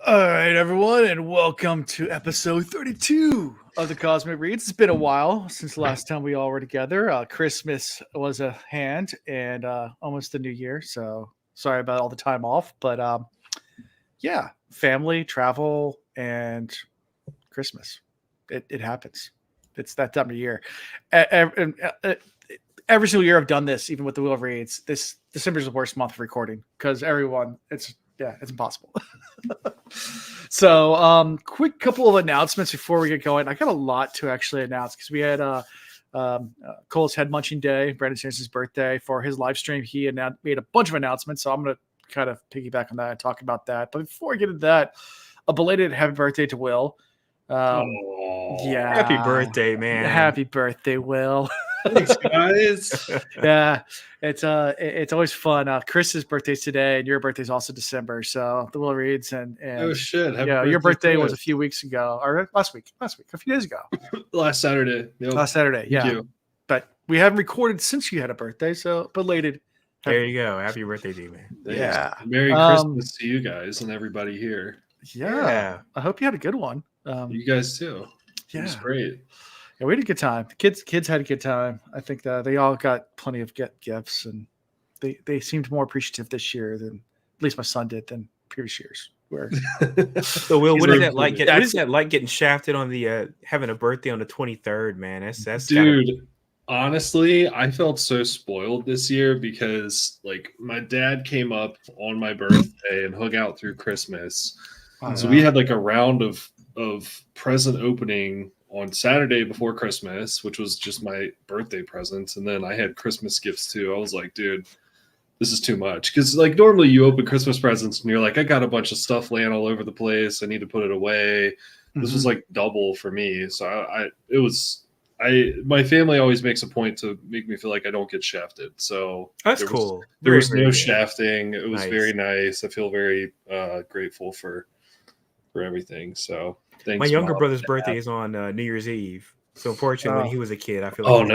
All right, everyone, and welcome to episode 32 of the Cosmic Reads. It's been a while since the last time we all were together. Christmas was a hand and almost the new year, so sorry about all the time off. But yeah, family, travel, and Christmas. It happens. It's that time of year. Every single year I've done this, even with the Wheel of Reads. This December is the worst month of recording because it's impossible. So, quick couple of announcements before we get going. I got a lot to actually announce because we had Cole's Head Munching Day, Brandon Sanderson's birthday. For his live stream, he made a bunch of announcements. So I'm going to kind of piggyback on that and talk about that. But before I get into that, a belated happy birthday to Will. Yeah, happy birthday, man! Happy birthday, Will. Thanks, guys. Yeah, it's always fun. Chris's birthday's today, and your birthday's also December. So the Will Reads and oh shit! Yeah, your birthday was a few weeks ago, or last week, a few days ago. Last Saturday. Yep. Last Saturday, yeah. Thank you. But we haven't recorded since you had a birthday, so belated. There you go. Happy birthday to you, man. Thanks. Yeah. Merry Christmas to you guys and everybody here. Yeah. I hope you had a good one. You guys too. Yeah. It was great. Yeah, we had a good time. The kids had a good time. I think that they all got plenty of gifts, and they seemed more appreciative this year than at least my son did than previous years. Where so, Will, what is that like? What is that like getting shafted on the having a birthday on the 23rd, man? That's dude. Honestly, I felt so spoiled this year because like my dad came up on my birthday and hung out through Christmas. So we had like a round of present opening on Saturday before Christmas, which was just my birthday presents. And then I had Christmas gifts too. I was like, dude, this is too much. Because like normally you open Christmas presents and you're like, I got a bunch of stuff laying all over the place. I need to put it away. This was like double for me. So my family always makes a point to make me feel like I don't get shafted. So that's cool. There was no shafting. It was very nice. I feel very grateful for everything. So thanks. My younger brother's birthday is on New Year's Eve. So unfortunately, when he was a kid, I feel like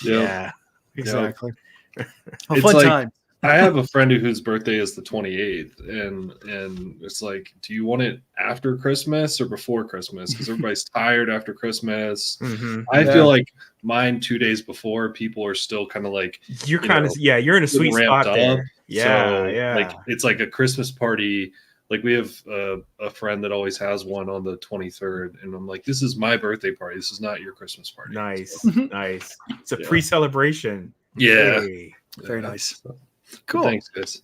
yeah, exactly. A fun time. I have a friend whose birthday is the 28th, and it's like, do you want it after Christmas or before Christmas? Because everybody's tired after Christmas. I feel like mine 2 days before, people are still kind of like you're you're in a sweet spot there. Like it's like a Christmas party. Like we have a friend that always has one on the 23rd, and I'm like, this is my birthday party. This is not your Christmas party. Nice, nice. It's a pre-celebration. Yeah, very nice. Cool. Thanks, guys.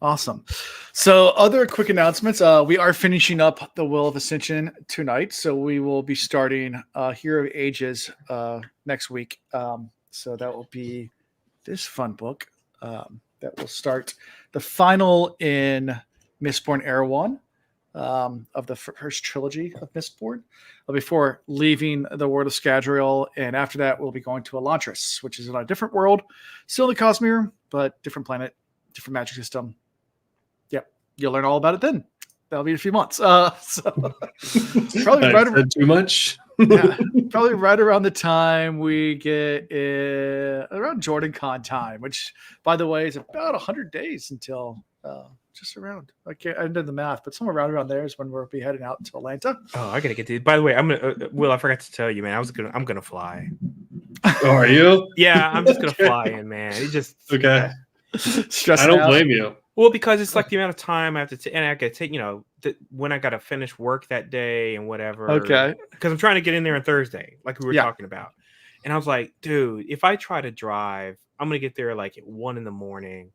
Awesome. So other quick announcements. We are finishing up the Will of Ascension tonight. So we will be starting Hero of Ages next week. So that will be this fun book that will start the final in Mistborn Era 1 of the first trilogy of Mistborn before leaving the world of Scadrial. And after that, we'll be going to Elantris, which is in a different world, still in the Cosmere, but different planet, different magic system. Yep. You'll learn all about it then. That'll be in a few months. So probably too much. Yeah, probably right around the time we get around Jordan Con time, which, by the way, is about 100 days until just around. I did the math, but somewhere around there is when we'll be heading out to Atlanta. Oh, I gotta get to. By the way, I'm gonna. Will, I forgot to tell you, man. I'm gonna fly. Oh, are you? Yeah, I'm just gonna fly in, man. It just okay. I don't blame you. Well, because it's like the amount of time I have to take, and I gotta take, when I gotta finish work that day and whatever. Okay. Because I'm trying to get in there on Thursday, like we were talking about. And I was like, dude, if I try to drive, I'm gonna get there like at 1 a.m.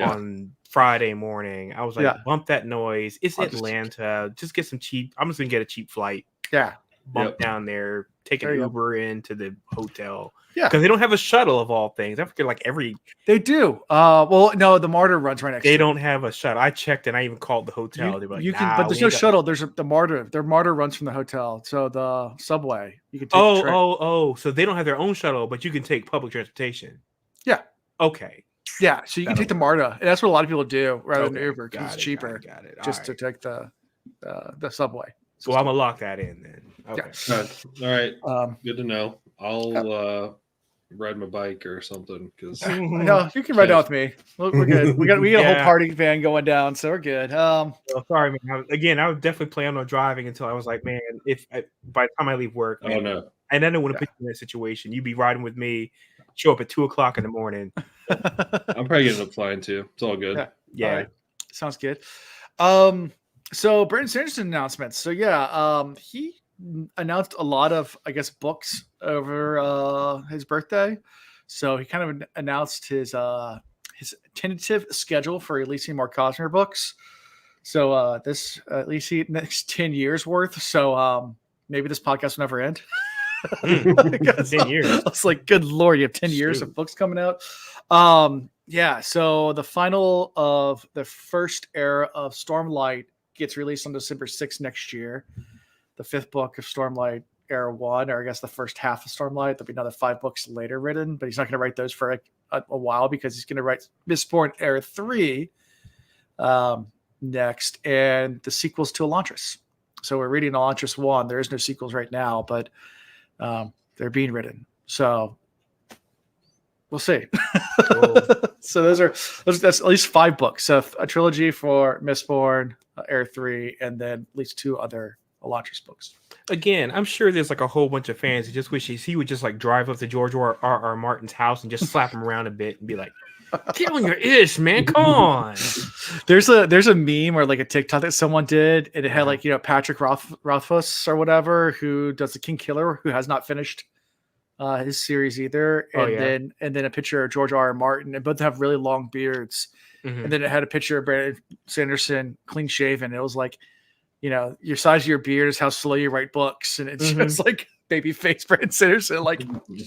on Friday morning. I was like, bump that noise. It's Atlanta. Just get some cheap. I'm just gonna get a cheap flight. Yeah. Bump down there. Take an Uber into the hotel. Yeah. Because they don't have a shuttle of all things. I forget They do. Well, no, the Martyr runs right next to it. They don't have a shuttle. I checked and I even called the hotel. They were like, but there's no shuttle. There's the Martyr. Their Martyr runs from the hotel. So the subway. You can take the train. So they don't have their own shuttle, but you can take public transportation. Yeah. Okay. Yeah. So you can take the Martyr. And that's what a lot of people do rather than Uber because it's cheaper. Got it. Just to take the subway. Well, I'm gonna lock that in then. Okay. All right. Good to know. ride my bike or something. Because no, you can ride down with me. We're good. We got a whole party van going down, so we're good. Sorry, man. I would definitely plan on driving until I was like, man, by the time I leave work, man, no. And I don't want to put you in that situation. You'd be riding with me, show up at 2:00 in the morning. I'm probably gonna end up flying too. It's all good. Yeah. All right. Sounds good. So Brandon Sanderson announcements. So he announced a lot of, I guess, books over his birthday. So he kind of announced his tentative schedule for releasing more Cosmere books. So this at least next 10 years worth. So maybe this podcast will never end. 10 years. I was like, good Lord, you have 10 years of books coming out. So the final of the first era of Stormlight gets released on December 6th next year. The 5th book of Stormlight Era 1, or I guess the first half of Stormlight. There'll be another 5 books later written, but he's not going to write those for a while because he's going to write Mistborn Era 3 next, and the sequels to Elantris. So we're reading Elantris 1. There is no sequels right now, but they're being written. So we'll see. Cool. So that's at least 5 books. So a trilogy for Mistborn, Era 3, and then at least 2 other Elantris books. Again, I'm sure there's like a whole bunch of fans who just wish he would just like drive up to George R.R. Martin's house and just slap him around a bit and be like, "Get on your ish, man! Come on." There's a meme or like a TikTok that someone did, and it had like Patrick Rothfuss or whatever, who does the King Killer, who has not finished his series either, and then a picture of George R.R. Martin, and both have really long beards, and then it had a picture of Brandon Sanderson clean shaven. It was like, your size of your beard is how slow you write books, and it's just like baby face Brandon Sanderson, like,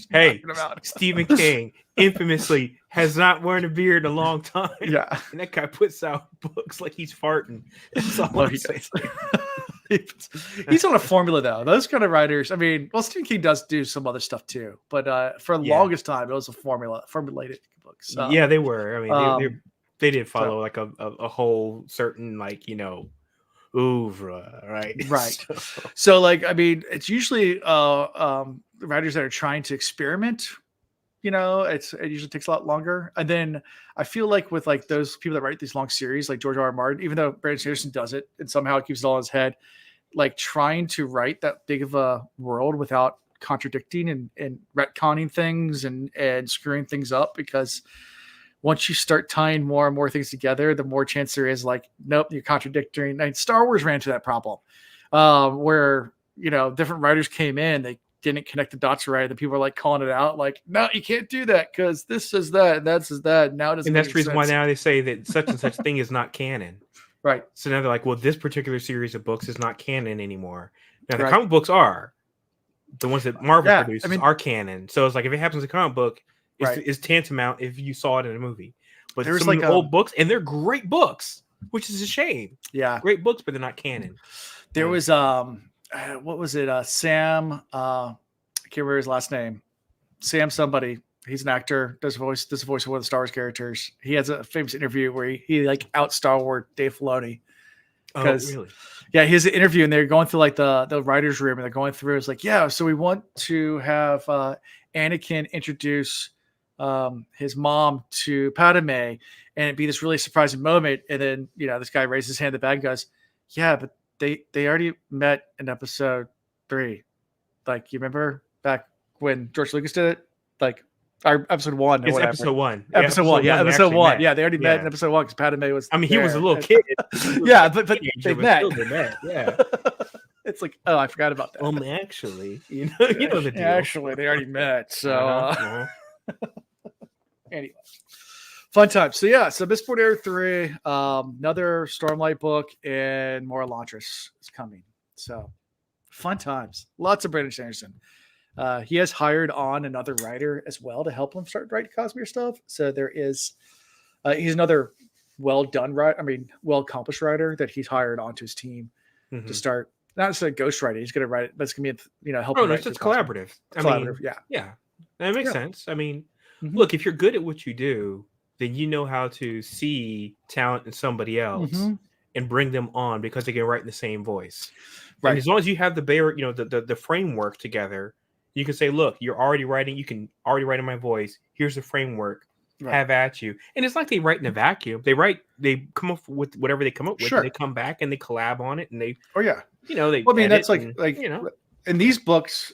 hey, Stephen King infamously has not worn a beard in a long time. Yeah, and that guy puts out books like he's farting. That's all I'm saying. He's on a formula though. Those kind of writers, I mean, Stephen King does do some other stuff too, but for the longest time, it was a formulated books. Yeah, they were. I mean, they did follow like a whole certain oeuvre, right? So like, I mean, it's usually writers that are trying to experiment. It usually takes a lot longer. And then I feel like with like those people that write these long series, like George R.R. Martin, even though Brandon Sanderson does it and somehow it keeps it all in his head, like trying to write that big of a world without contradicting and retconning things and screwing things up, because once you start tying more and more things together, the more chance there is like, nope, you're contradicting. Like Star Wars ran into that problem where, different writers came in, they didn't connect the dots right. The people are like calling it out, like, no, you can't do that because this is that, and that is that. Now it doesn't. And that's the reason why now they say that such and such thing is not canon. Right. So now they're like, well, this particular series of books is not canon anymore. Now the comic books are. The ones that Marvel produces are canon. So it's like if it happens in a comic book, it's tantamount if you saw it in a movie. But there's like old books, and they're great books, which is a shame. Yeah. Great books, but they're not canon. There was what was it? Sam, I can't remember his last name. Sam somebody. He's an actor, does the voice of one of the Star Wars characters. He has a famous interview where he like out Star Wars Dave Filoni. Oh, really? Yeah, he has an interview and they're going through like the writer's room and they're going through. It's like, yeah, so we want to have Anakin introduce his mom to Padme, and it'd be this really surprising moment. And then, this guy raises his hand in the back and goes, yeah, but they already met in episode 3. Like, you remember back when George Lucas did it? Like, our episode 1. It's episode 1. Episode 1. Yeah, episode 1. Yeah, they already met in episode 1 because Padme was. I mean, he was a little kid. Yeah, but they met. Yeah. It's like, oh, I forgot about that. Actually, you know the deal. Actually, they already met. So, anyway, fun time. So Mistborn Era 3, another Stormlight book, and more Elantris is coming. So, fun times. Lots of Brandon Sanderson. He has hired on another writer as well to help him start writing Cosmere stuff. So there is, he's another well accomplished writer that he's hired onto his team to start. Not necessarily ghostwriting. He's going to write it, but it's going to be, help. Oh, no, it's collaborative. Collaborative, yeah. That makes sense. I mean, look, if you're good at what you do, then you know how to see talent in somebody else and bring them on because they can write in the same voice. Right. And as long as you have the the framework together, You can say, look, you're already writing. You can already write in my voice. Here's the framework. Right. Have at you. And it's like they write in a vacuum. They come up with whatever they come up with. Sure. And they come back and they collab on it. And they, they. Well, I mean, that's like in these books,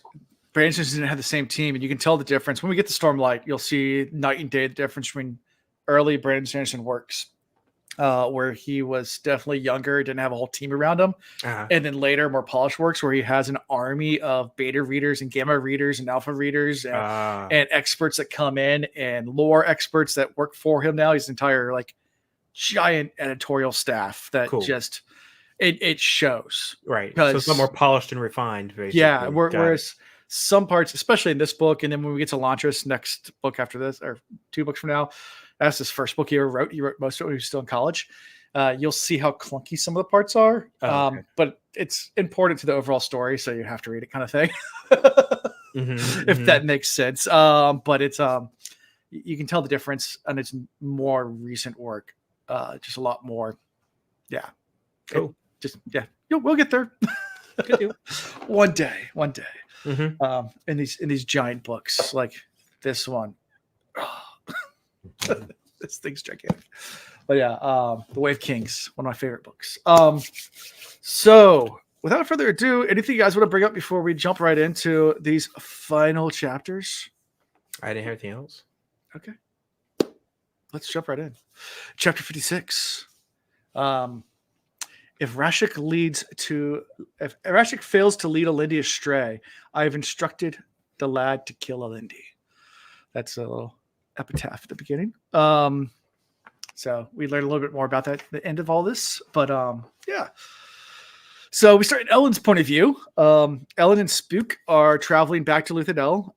Brandon didn't have the same team, and you can tell the difference when we get to Stormlight. You'll see night and day the difference between early Brandon Sanderson works, where he was definitely younger, didn't have a whole team around him, and then later more polished works where he has an army of beta readers and gamma readers and alpha readers and experts that come in and lore experts that work for him now. His entire like giant editorial staff that just it shows, right? So it's a lot more polished and refined, basically. Yeah, whereas some parts, especially in this book, and then when we get to Lantras, next book after this, or 2 books from now, that's his first book he ever wrote. He wrote most of it when he was still in college. You'll see how clunky some of the parts are, but it's important to the overall story, so you have to read it, kind of thing. If that makes sense. But it's you can tell the difference, and it's more recent work, just a lot more. Yeah, cool. We'll get there. Good deal. One day. In these giant books like this one. This thing's gigantic. But yeah, The Wave Kings, one of my favorite books. So without further ado, anything you guys want to bring up before we jump right into these final chapters? I didn't have anything else. Okay. Let's jump right in. Chapter 56. If Rashik fails to lead Alindi astray, I have instructed the lad to kill Alindi. That's a little epitaph at the beginning. So we learned a little bit more about that at the end of all this. But yeah. So we start at Ellen's point of view. Ellen and Spook are traveling back to Luthadel.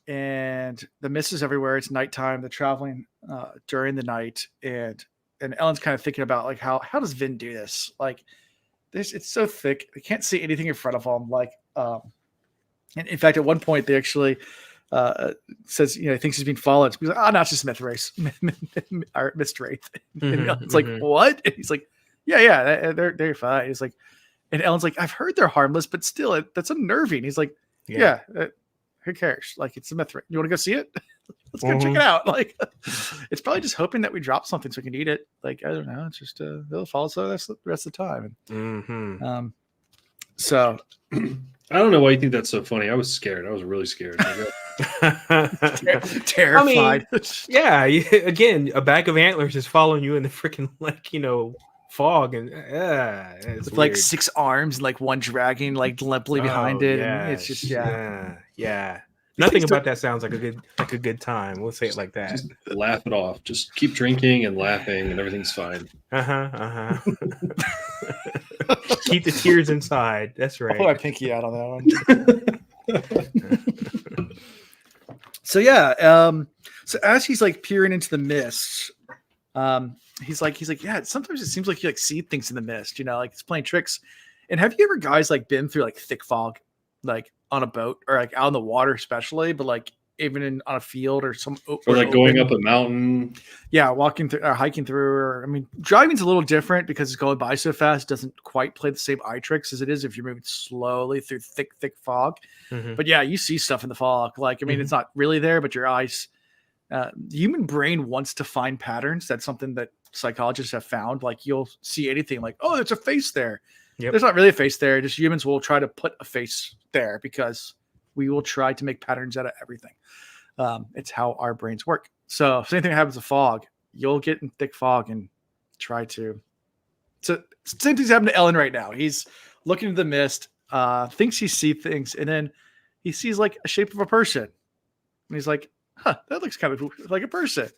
And the mist is everywhere. It's nighttime. They're traveling during the night. And Ellen's kind of thinking about like how does Vin do this? Like this, it's so thick. They can't see anything in front of them. Like, and in fact, at one point they actually says, he thinks he's being followed. So he's like, no, it's just Mist Wraith. And Ellen's like, what? And he's like, yeah, they're fine. He's like, and Ellen's like, I've heard they're harmless, but still, that's unnerving. He's like, yeah, who cares? Like, it's a Mist Wraith. You want to go see it? Let's go check it out. Like, it's probably just hoping that we drop something so we can eat it. Like, I don't know. It's just they'll follow us the rest of the time. And, so I don't know why you think that's so funny. I was scared. I was really scared. Terrified. I mean, again, a bag of antlers is following you in the freaking fog, and it's with like 6 arms and like one dragging like limply behind it. And it's just yeah. Nothing about that sounds like a good time. We'll say it like that. Just laugh it off. Just keep drinking and laughing, and everything's fine. Keep the tears inside. That's right. I'll put my pinky out on that one. So yeah. So as he's like peering into the mist, he's like, yeah. Sometimes it seems like you like see things in the mist. Like it's playing tricks. And have you ever guys like been through like thick fog, like on a boat or like out in the water, especially, but like even on a field or like going up a mountain? Yeah, walking through or hiking through, or I mean, driving's a little different because it's going by so fast. It doesn't quite play the same eye tricks as it is if you're moving slowly through thick fog. But yeah, you see stuff in the fog. Like, I mean, it's not really there, but your eyes. The human brain wants to find patterns. That's something that psychologists have found. Like, you'll see anything like, oh, there's a face there. Yep. There's not really a face there. Just humans will try to put a face there because we will try to make patterns out of everything. It's how our brains work. So if anything happens to fog, you'll get in thick fog and try to. So same thing's happening to Ellen right now. He's looking into the mist, thinks he sees things, and then he sees like a shape of a person. And he's like, that looks kind of like a person.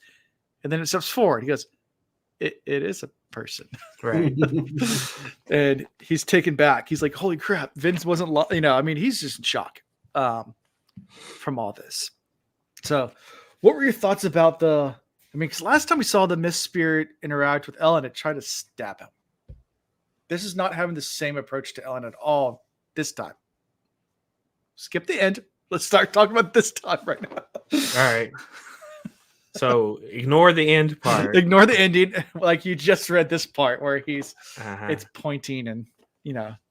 And then it steps forward. He goes, it is a person. Right. And he's taken back. He's like, holy crap. Vince wasn't, I mean, he's just in shock from all this. So what were your thoughts about because last time we saw the Mist Spirit interact with Ellen, it tried to stab him. This is not having the same approach to Ellen at all this time. Skip the end. Let's start talking about this time right now. All right. So ignore the end part. Ignore the ending. Like you just read this part where he's it's pointing and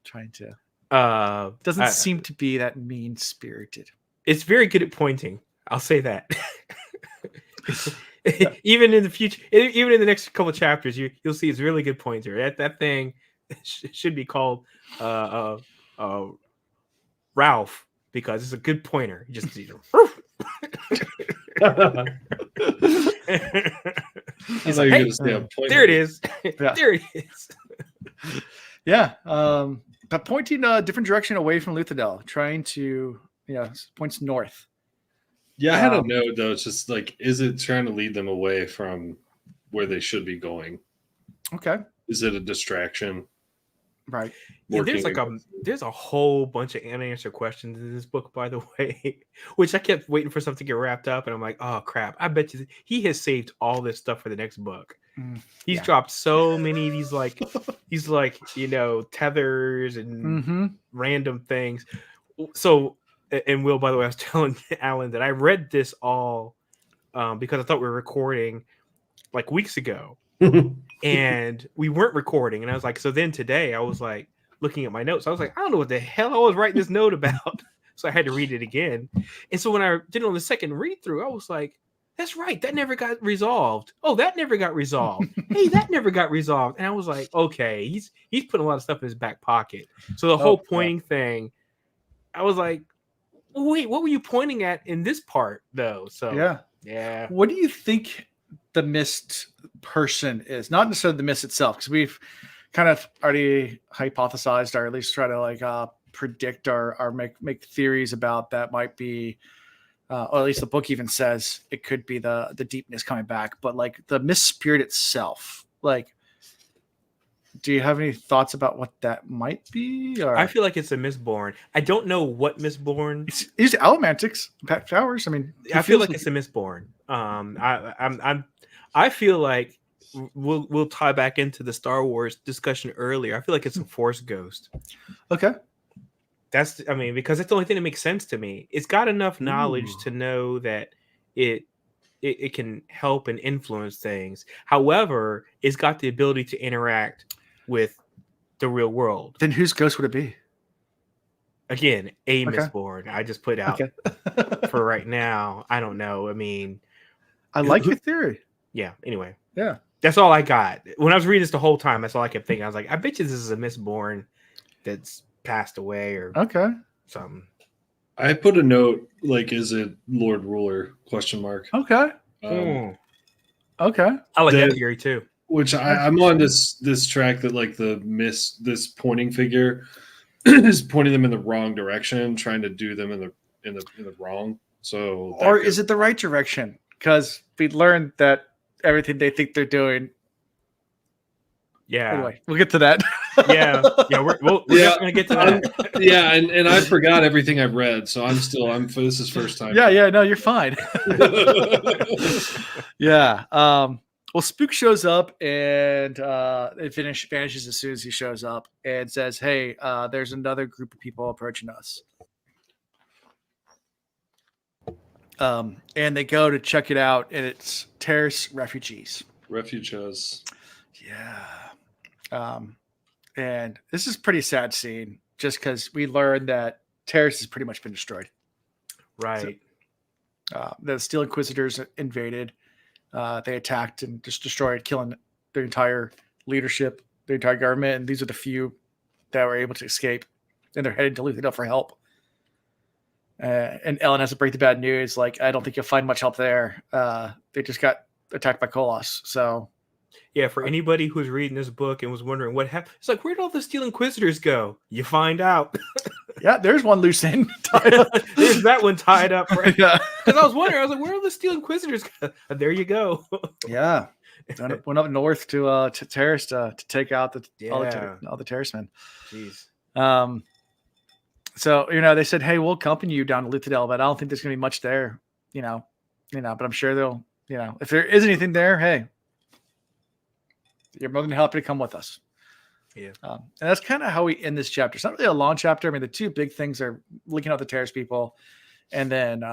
trying to Doesn't seem to be that mean-spirited. It's very good at pointing. I'll say that. Even in the future, even in the next couple of chapters, you'll see it's a really good pointer. That thing should be called Ralph, because it's a good pointer. He just he's like, hey, there it is. Yeah. There it is. Yeah. But pointing a different direction away from Luthadel, trying to, points north. Yeah, I had a note though. It's just like, is it trying to lead them away from where they should be going? Okay. Is it a distraction? Right. Yeah, there's a whole bunch of unanswered questions in this book, by the way, which I kept waiting for something to get wrapped up, and I'm like, oh crap! I bet you he has saved all this stuff for the next book. He's dropped so many of these tethers and random things. So, and Will, by the way, I was telling Alan that I read this all because I thought we were recording like weeks ago. And we weren't recording, and I was like, so then today I was like looking at my notes. I was like, I don't know what the hell I was writing this note about. So I had to read it again. And so when I did it on the second read through, I was like, that's right, that never got resolved. Oh, that never got resolved. Hey, that never got resolved. And I was like, okay, he's putting a lot of stuff in his back pocket. So the whole pointing thing, I was like, wait, what were you pointing at in this part though? So yeah. What do you think the mist person is? Not necessarily the mist itself, because we've kind of already hypothesized, or at least try to predict or make theories about that might be, or at least the book even says it could be the deepness coming back. But like the mist spirit itself, like, do you have any thoughts about what that might be? Or I feel like it's a Mistborn. I don't know what Mistborn. It's Elemantics powers. I mean, I feel like it's a Mistborn. I feel like we'll tie back into the Star Wars discussion earlier. I feel like it's a Force ghost. Okay. Because it's the only thing that makes sense to me. It's got enough knowledge to know that it can help and influence things. However, it's got the ability to interact with the real world. Then whose ghost would it be? Again, Mistborn. I just put out for right now. I don't know. I mean, I like your theory. Yeah. Anyway. Yeah. That's all I got. When I was reading this the whole time, that's all I kept thinking. I was like, I bet you this is a Mistborn that's passed away or something. I put a note like, is it Lord Ruler? ? Okay. Okay. I like that theory too. Which I'm on this track that like this pointing figure is pointing them in the wrong direction, trying to do them in the wrong. So, or is it the right direction? Because we learned that everything they think they're doing. Yeah. Anyway, we'll get to that. Yeah. We're gonna get to that. Yeah, and I forgot everything I've read, so this is first time. Yeah. No, you're fine. Yeah. Well, Spook shows up and it vanishes as soon as he shows up and says, "Hey, there's another group of people approaching us." And they go to check it out, and it's Terrace refugees. Refugees. Yeah. And this is a pretty sad scene, just because we learned that Terrace has pretty much been destroyed. Right. So, the Steel Inquisitors invaded. They attacked and just destroyed, killing their entire leadership, their entire government, and these are the few that were able to escape, and they're heading to Luthadel for help. And Ellen has to break the bad news. Like, I don't think you'll find much help there. They just got attacked by Koloss. So, yeah, for anybody who's reading this book and was wondering what happened, it's like, where'd all the Steel Inquisitors go? You find out. Yeah, there's one loose end. There's that one tied up. Right? Yeah. Because I was wondering, I was like, where are the Steel Inquisitors go? There you go. Yeah. Went up north to Terrace to take out all the Terrace men. Jeez. So, they said, hey, we'll accompany you down to Luthadel, but I don't think there's going to be much there, but I'm sure they'll, if there is anything there, hey, you're more than happy to come with us. Yeah. And that's kind of how we end this chapter. It's not really a long chapter. I mean, the two big things are looking at the Terrace people and then,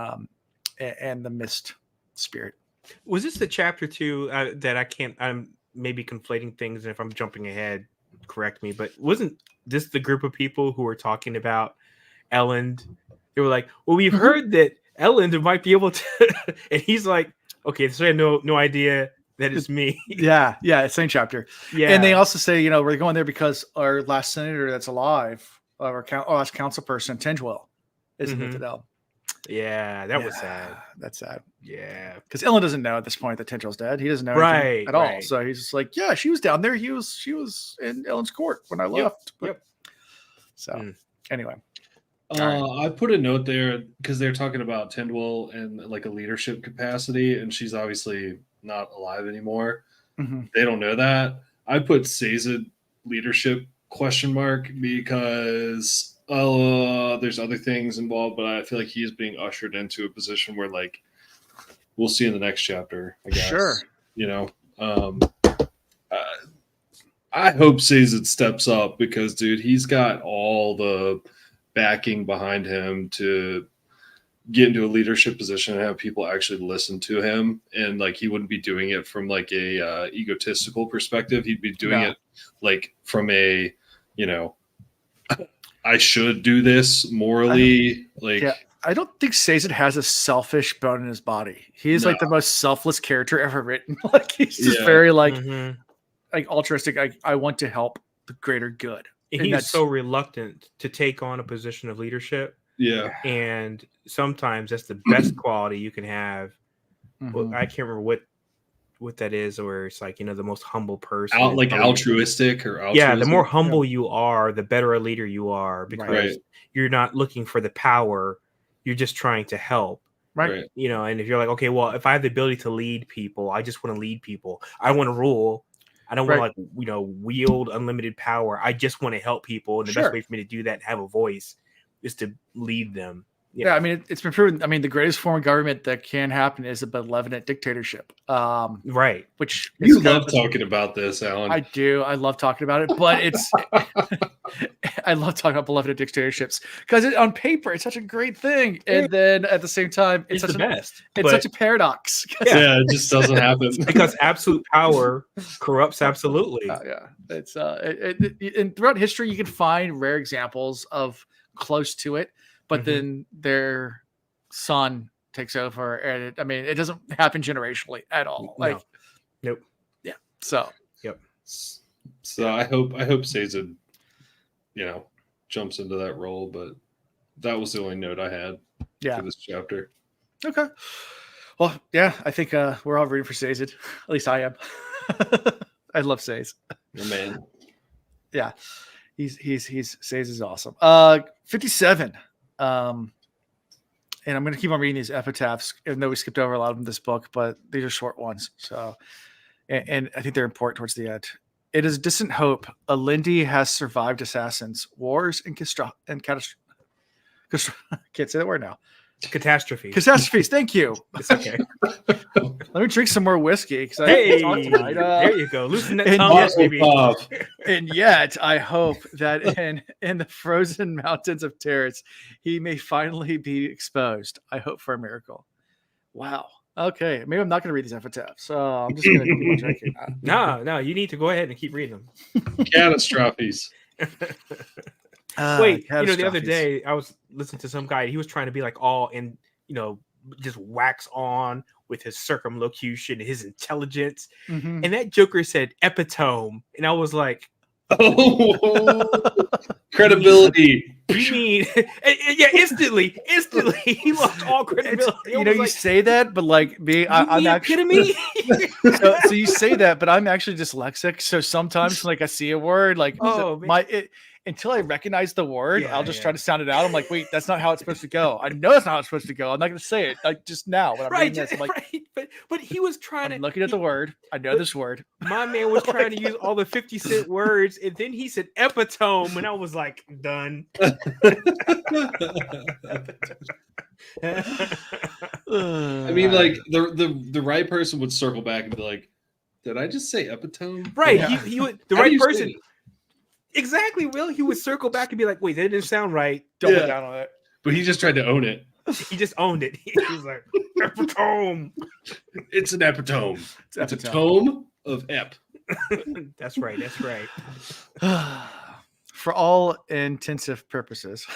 and the Mist Spirit. Was this the chapter 2 that I'm maybe conflating things, and if I'm jumping ahead, correct me, but wasn't this the group of people who were talking about Ellen. They were like, well, we've heard that Ellen might be able to, and he's like, okay, so I have no idea that it's me. Yeah, same chapter. Yeah, and they also say, we're going there because our last senator that's alive, our last council person, Tindwell, isn't with it out. Yeah, that was sad. That's sad. Yeah, because Ellen doesn't know at this point that Tindwell's dead. He doesn't know anything at all. So he's just like, yeah, she was down there. She was in Ellen's court when I left. But, so anyway. I put a note there because they're talking about Tindwell and like a leadership capacity, and she's obviously not alive anymore. They don't know that. I put Sazed leadership ? Because there's other things involved, but I feel like he is being ushered into a position where, like, we'll see in the next chapter, I guess. Sure. I hope Sazed steps up because, dude, he's got all the backing behind him to get into a leadership position and have people actually listen to him. And, like, he wouldn't be doing it from, like, a egotistical perspective. He'd be doing it, like, from a, I should do this morally. I don't think Sazed has a selfish bone in his body. He's like the most selfless character ever written. Like he's just very like altruistic. I want to help the greater good. And he's so reluctant to take on a position of leadership. Yeah. And sometimes that's the best quality you can have. Well, I can't remember what that is, or it's like, the most humble person. Altruistic or altruistic. Yeah, the more humble you are, the better a leader you are, because you're not looking for the power, you're just trying to help. Right. And if you're like, okay, well, if I have the ability to lead people, I just want to lead people. I want to rule. I don't want to wield unlimited power. I just want to help people. And the best way for me to do that and have a voice is to lead them. Yeah, I mean, it's been proven. I mean, the greatest form of government that can happen is a benevolent dictatorship. Right. Which you love talking about this, Alan. I do. I love talking about it, but it's. I love talking about benevolent dictatorships because on paper it's such a great thing, and then at the same time it's such the best. It's such a paradox. Yeah, it just doesn't happen because absolute power corrupts absolutely. It's and throughout history you can find rare examples of close to it. But then their son takes over, and it doesn't happen generationally at all. Like, nope. Yeah. So, So I hope Sazed, jumps into that role. But that was the only note I had for this chapter. Okay. Well, yeah, I think we're all rooting for Sazed. At least I am. I love Sazed. Oh, man. Yeah, he's Sazed is awesome. 57. And I'm going to keep on reading these epitaphs, even though we skipped over a lot of them in this book, but these are short ones. So, and I think they're important towards the end. It is a distant hope. Alindi has survived assassins, wars, and catastrophes. Can't say that word now. Catastrophes. Thank you. It's okay. Let me drink some more whiskey. Hey, there you go. Loosen that tongue, baby. And yet, I hope that in the frozen mountains of Terrace, he may finally be exposed. I hope for a miracle. Wow. Okay. Maybe I'm not going to read these epitaphs. So I'm just going to keep on drinking. No. You need to go ahead and keep reading them. Catastrophes. Wait, the other day I was listening to some guy. He was trying to be like all in, just wax on with his circumlocution, his intelligence, and that Joker said epitome, and I was like, credibility. You mean, yeah, instantly, he lost all credibility. You say that, but like me, I'm actually. So you say that, but I'm actually dyslexic. So sometimes, like I see a word, like until I recognize the word, I'll just try to sound it out. I'm like, wait, that's not how it's supposed to go. I know that's not how it's supposed to go. I'm not going to say it like just now. When I'm reading this, I'm like, but he was trying to. Looking at the word, I know this word. My man was trying to use all the 50-cent words, and then he said epitome, and I was like, done. I mean, like the right person would circle back and be like, "Did I just say epitome?" Right. Yeah. He would. The right person. Exactly, Will. He would circle back and be like, wait, that didn't sound right. Double down on it. But he just tried to own it. He just owned it. He was like, epitome. It's an epitome. It's a tome of ep. That's right. for all intensive purposes.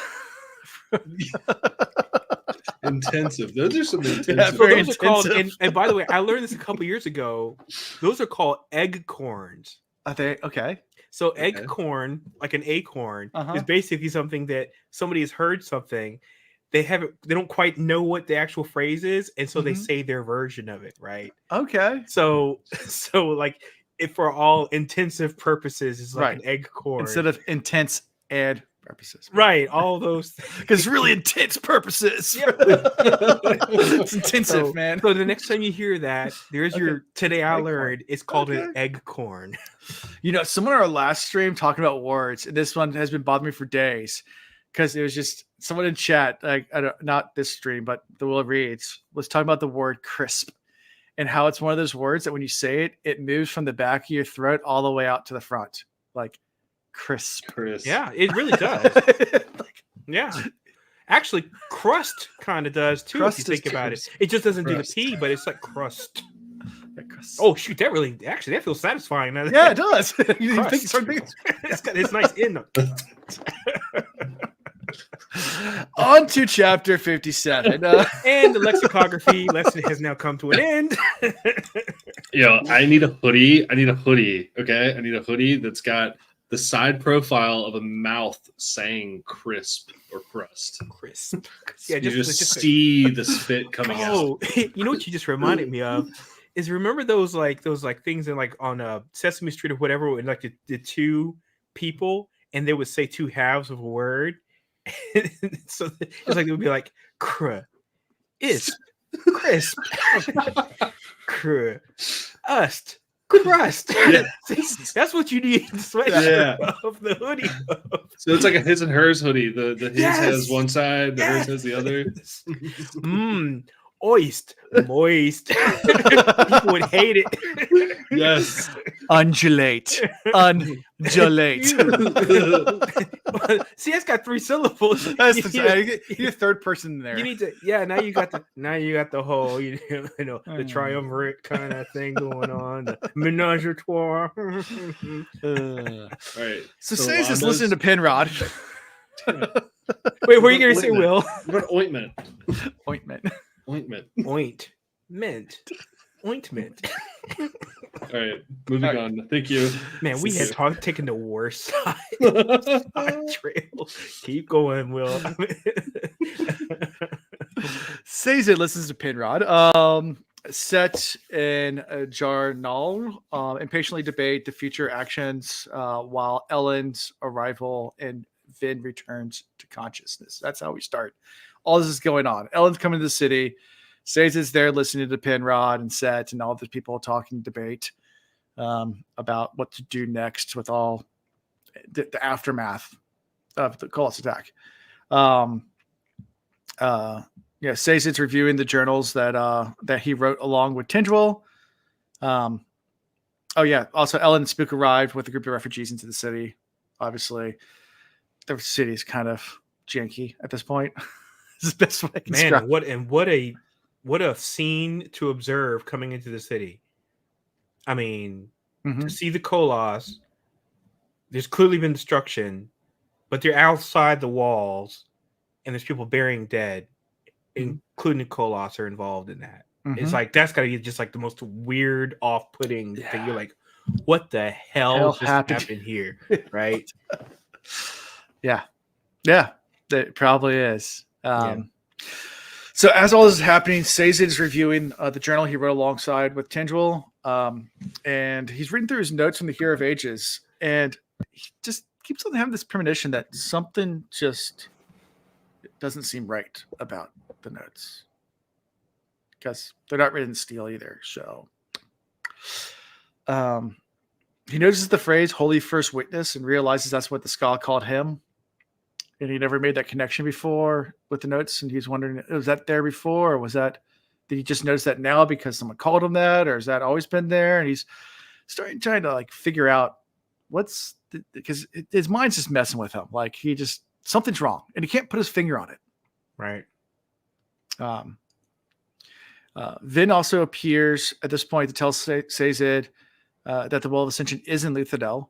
Intensive. Those are some intensive. Yeah, So very those are called, intensive. and by the way, I learned this a couple years ago. Those are called egg corns. Are they okay? So Okay. egg corn, like an acorn, Uh-huh. is basically something that somebody has heard something. They don't quite know what the actual phrase is, and so they say their version of it, right? Okay. So like, if for all intensive purposes, it's like an egg corn Instead of intense and purposes. right? All those Because really intense purposes. Yeah. It's intensive, So, man. So the next time you hear that, there's your today I Egg corn. learned. It's called an egg corn. You know, someone on our last stream talking about words, and this one has been bothering me for days because it was just someone in chat, like not this stream, but the Will Reads was talking about the word crisp and how it's one of those words that when you say it, it moves from the back of your throat all the way out to the front, like crisp. Yeah, it really does. Yeah. Actually, crust kind of does too. Crust if you think is about too. it. It just doesn't do the Crust. P, but it's like crust. Crust. Oh shoot, that feels satisfying. Yeah, it does. You Crust. think something. It's got this nice end. On to chapter 57. And the lexicography lesson has now come to an end. Yo, I need a hoodie. Okay, I need a hoodie that's got the side profile of a mouth saying crisp or crust. Crisp. Yeah, Yeah, you just see the spit coming out. Oh, you know what you just reminded me of is remember those things in like on Sesame Street or whatever, and like the two people, and they would say two halves of a word. So it's like it would be like crisp, crust. Yeah. That's what you need to sweat of the hoodie. So it's like a his and hers hoodie. The his Yes. has one side, the hers has the other. Moist. People would hate it. Yes. Undulate. See, that's got 3 syllables. That's you need a third person in there. You need to, now you got the whole, the triumvirate kind of thing going on, the menage a trois. All right. So Say's just listening to Penrod. Wait, what are you gonna say, Will? What ointment? Ointment. Ointment. All right, moving on. Thank you. Man, we had taken the worst side trail. Keep going, Will. Say's listens to Penrod. Set and Jarnal impatiently debate the future actions while Ellen's arrival and Vin returns to consciousness. That's how we start. All this is going on. Ellen's coming to the city. Say's is there listening to Penrod and Set and all the people talking debate about what to do next with all the aftermath of the Colossus attack. Say's it's reviewing the journals that he wrote along with Tindril. Also Ellen and Spook arrived with a group of refugees into the city. Obviously, the city is kind of janky at this point. This is the best way I can describe. What a scene to observe coming into the city. I mean, to see the Colossus, there's clearly been destruction, but they're outside the walls, and there's people burying dead, including the Colossus are involved in that. It's like that's got to be just like the most weird, off-putting thing. You're like, what the hell just happened here, right? Yeah, it probably is. So as all this is happening, Sazed is reviewing the journal he wrote alongside with Tindril, and he's reading through his notes from the Hero of Ages, and he just keeps on having this premonition that something just doesn't seem right about the notes, because they're not written in steel either. So he notices the phrase "Holy First Witness" and realizes that's what the Ska called him. And he never made that connection before with the notes. And he's wondering, was that there before? Or did he just notice that now because someone called him that? Or has that always been there? And he's trying to like figure out because his mind's just messing with him. Like something's wrong and he can't put his finger on it. Right. Vin also appears at this point to tell Sazed that the Will of Ascension is in Luthadel.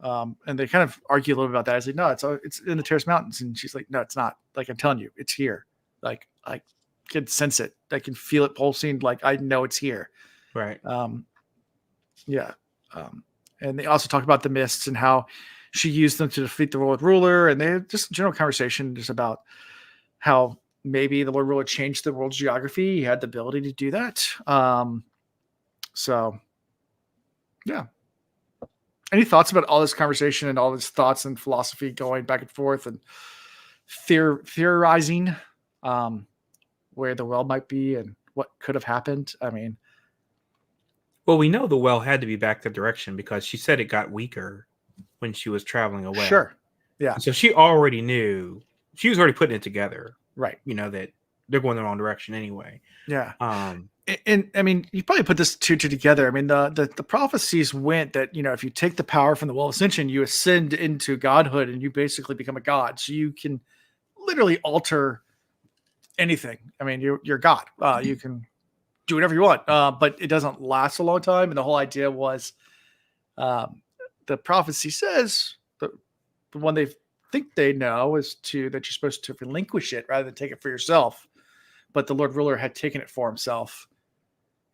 And they kind of argue a little bit about that. I was like, no, it's in the Terrace Mountains. And she's like, no, it's not. Like, I'm telling you, it's here. Like, I can sense it. I can feel it pulsing. Like, I know it's here. Right. Yeah. And they also talk about the mists and how she used them to defeat the Lord Ruler. And they had just a general conversation just about how maybe the Lord Ruler changed the world's geography. He had the ability to do that. So, yeah. Any thoughts about all this conversation and all this thoughts and philosophy going back and forth and theorizing where the well might be and what could have happened? I mean, well, we know the well had to be back that direction because she said it got weaker when she was traveling away. Sure. Yeah. So she already knew. She was already putting it together. Right. You know, that they're going the wrong direction anyway. Yeah. And I mean, you probably put this two together. I mean, the prophecies went that, you know, if you take the power from the Well of Ascension, you ascend into godhood and you basically become a god. So you can literally alter anything. I mean, you're God. You can do whatever you want, but it doesn't last a long time. And the whole idea was the prophecy says the one they think they know is that you're supposed to relinquish it rather than take it for yourself. But the Lord Ruler had taken it for himself.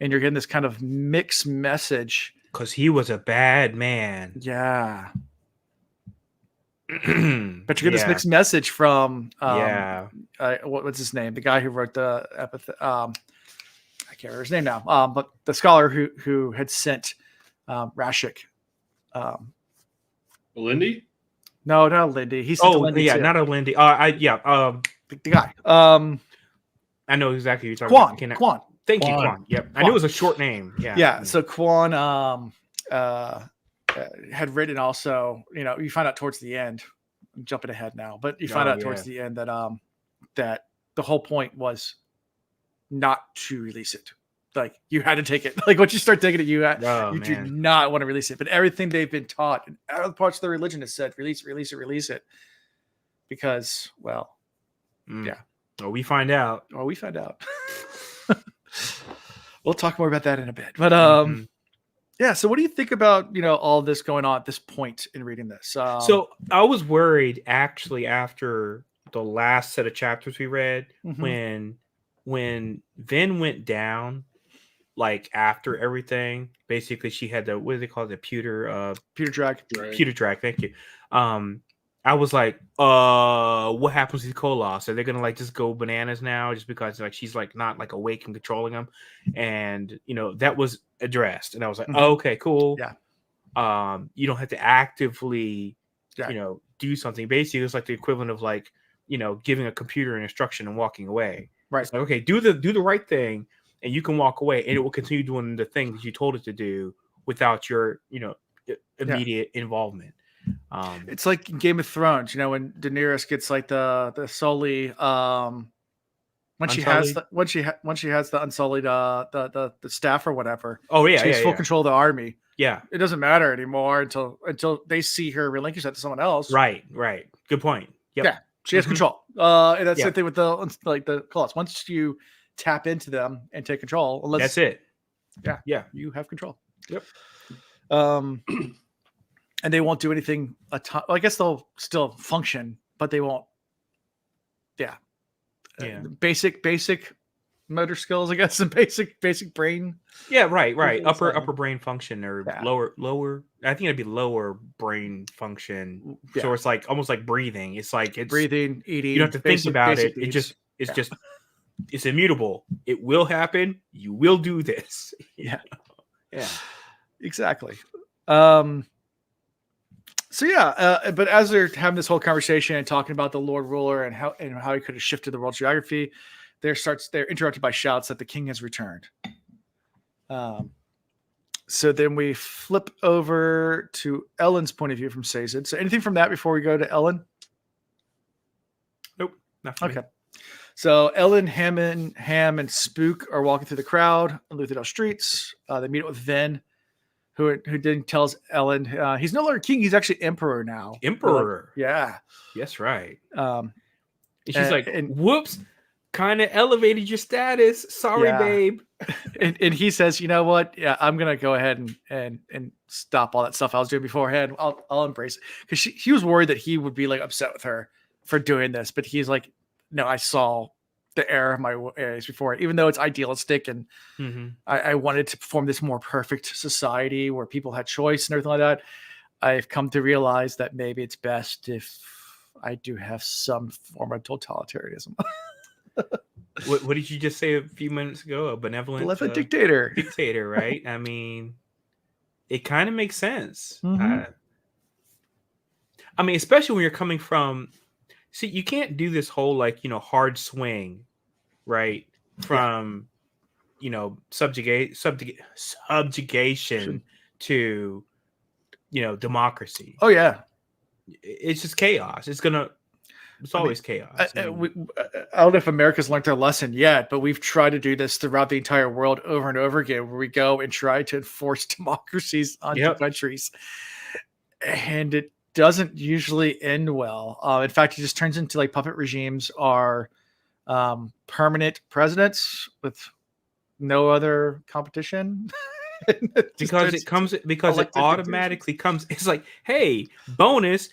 And you're getting this kind of mixed message. Because he was a bad man. Yeah. But you get this mixed message from what's his name? The guy who wrote the I can't remember his name now. But the scholar who had sent Rashik. Lindy? No, not Lindy. He sent Lindy too. Not a Lindy. The guy. I know exactly who you're talking about. Quan. Thank you, Quan. Yep. I knew it was a short name. Yeah. Yeah. So Quan had written also, you know, you find out towards the end, I'm jumping ahead now, but you find out towards the end that that the whole point was not to release it. Like, you had to take it. Like, once you start taking it, you do not want to release it. But everything they've been taught and other parts of their religion has said, release it. Because, well, yeah. Well, we find out. We'll talk more about that in a bit. But yeah. So what do you think about, you know, all this going on at this point in reading this? So I was worried actually after the last set of chapters we read when Vin went down, like after everything. Basically, she had what do they call it? The pewter drag. Pewter drag. Thank you. I was like, what happens to Kolos? Are they gonna like just go bananas now just because like she's like not like awake and controlling them? And you know, that was addressed. And I was like, oh, okay, cool. Yeah. You don't have to actively, you know, do something. Basically, it's like the equivalent of like, you know, giving a computer an instruction and walking away. Right. It's like, okay, do the right thing and you can walk away and it will continue doing the thing that you told it to do without your, you know, immediate involvement. It's like Game of Thrones, you know, when Daenerys gets like the Sully, when she has the Unsullied, the staff or whatever. Oh yeah, she has full control of the army. Yeah, it doesn't matter anymore until they see her relinquish that to someone else. Right. Good point. Yep. Yeah, she has control. And that's the same thing with the Colossus. Once you tap into them and take control, that's it. Yeah, you have control. Yep. And they won't do anything well, I guess they'll still function, but they won't. Yeah. Basic motor skills, I guess, and basic brain. Yeah, right. Upper brain function or lower. I think it'd be lower brain function. Yeah. So it's like almost like breathing. It's like it's breathing, eating. You don't have to think about it. It's immutable. It will happen. You will do this. Yeah. Exactly. So but as they're having this whole conversation and talking about the Lord Ruler and how he could have shifted the world's geography, they're interrupted by shouts that the king has returned. So then we flip over to Ellen's point of view from Sazed. So anything from that before we go to Ellen? Nope. Not for me. So Ellen, Ham, and Spook are walking through the crowd on Luthadel streets. They meet up with Vin, who then tells Ellen he's no longer king; he's actually emperor now. Emperor, yeah, yes, right. And she's like, "Whoops, kind of elevated your status. Sorry, babe. And he says, you know what? Yeah, I'm gonna go ahead and stop all that stuff I was doing beforehand. I'll embrace it, because he was worried that he would be like upset with her for doing this, but he's like, no, I saw the error of my ways before, even though it's idealistic and I wanted to form this more perfect society where people had choice and everything like that. I've come to realize that maybe it's best if I do have some form of totalitarianism. What did you just say a few minutes ago? A benevolent dictator. Dictator, right? I mean, it kind of makes sense. I mean, especially when you're coming from. See, you can't do this whole like hard swing, right? From subjugation to democracy. Oh yeah, it's just chaos. It's always chaos. I don't know if America's learned their lesson yet, but we've tried to do this throughout the entire world over and over again, where we go and try to enforce democracies onto countries, and it doesn't usually end well. In fact, it just turns into like puppet regimes are permanent presidents with no other competition. because it automatically comes. It's like, hey, bonus.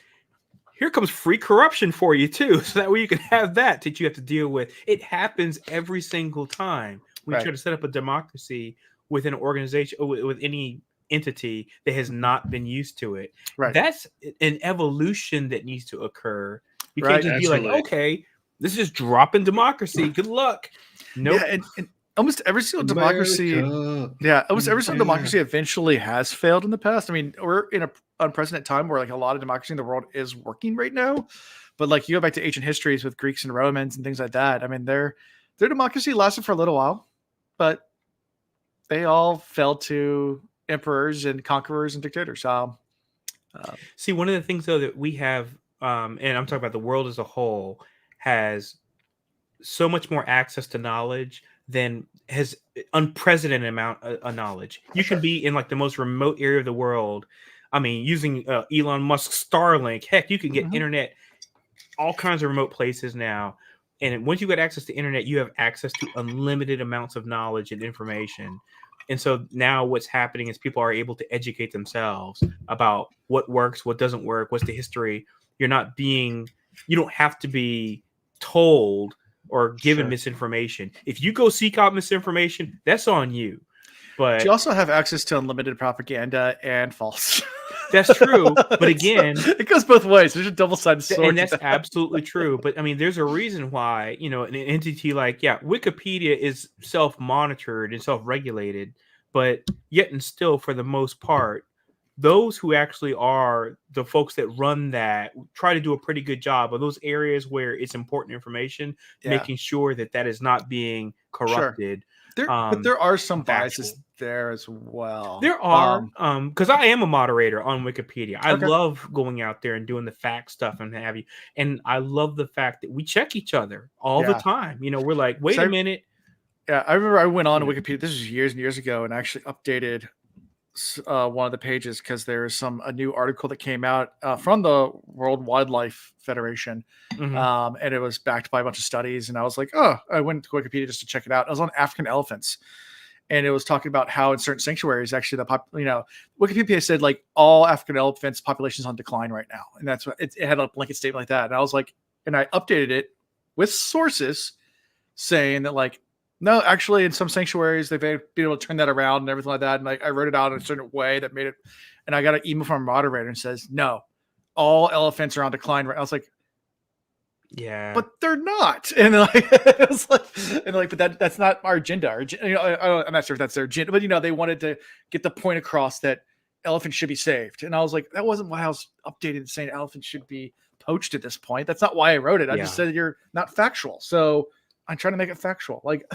Here comes free corruption for you too, so that way you can have that you have to deal with. It happens every single time we try to set up a democracy with an organization or with any entity that has not been used to it. Right. That's an evolution that needs to occur. You can't just be like, okay, this is just dropping democracy. Good luck. Nope. Yeah, and almost every single democracy, democracy eventually has failed in the past. I mean, we're in an unprecedented time where like a lot of democracy in the world is working right now. But like you go back to ancient histories with Greeks and Romans and things like that. I mean, their democracy lasted for a little while, but they all fell to emperors and conquerors and dictators. See, one of the things though that we have, and I'm talking about the world as a whole, has so much more access to knowledge than has unprecedented amount of knowledge. You can be in like the most remote area of the world. I mean, using Elon Musk's Starlink, heck, you can get internet all kinds of remote places now. And once you get access to internet, you have access to unlimited amounts of knowledge and information. And so now what's happening is people are able to educate themselves about what works, what doesn't work, what's the history. You don't have to be told or given misinformation. If you go seek out misinformation, that's on you. But you also have access to unlimited propaganda and false. That's true. But again, it goes both ways. There's a double-sided sword. And that's absolutely true. But I mean, there's a reason why, an entity like, Wikipedia is self-monitored and self-regulated, but yet and still, for the most part, those who actually are the folks that run that try to do a pretty good job of those areas where it's important information, making sure that is not being corrupted. But there are some biases there as well. There are, because I am a moderator on Wikipedia. I love going out there and doing the fact stuff and have you. And I love the fact that we check each other all the time. We're like, wait a minute. Yeah, I remember I went on to Wikipedia. This was years and years ago, and actually updated one of the pages because there's a new article that came out from the World Wildlife Federation, and it was backed by a bunch of studies. And I was like, I went to Wikipedia just to check it out. I was on African elephants, and it was talking about how in certain sanctuaries, actually, Wikipedia said like all African elephants populations on decline right now, and that's what it had a blanket statement like that. And I was like, and I updated it with sources saying that like, no, actually, in some sanctuaries, they've been able to turn that around and everything like that. And I wrote it out in a certain way that made it. And I got an email from a moderator and says, no, all elephants are on decline. I was like, yeah, but they're not. And it was like, but that's not our agenda. I'm not sure if that's their agenda, but they wanted to get the point across that elephants should be saved. And I was like, that wasn't why I was updated saying elephants should be poached at this point. That's not why I wrote it. I just said you're not factual. So I'm trying to make it factual. Like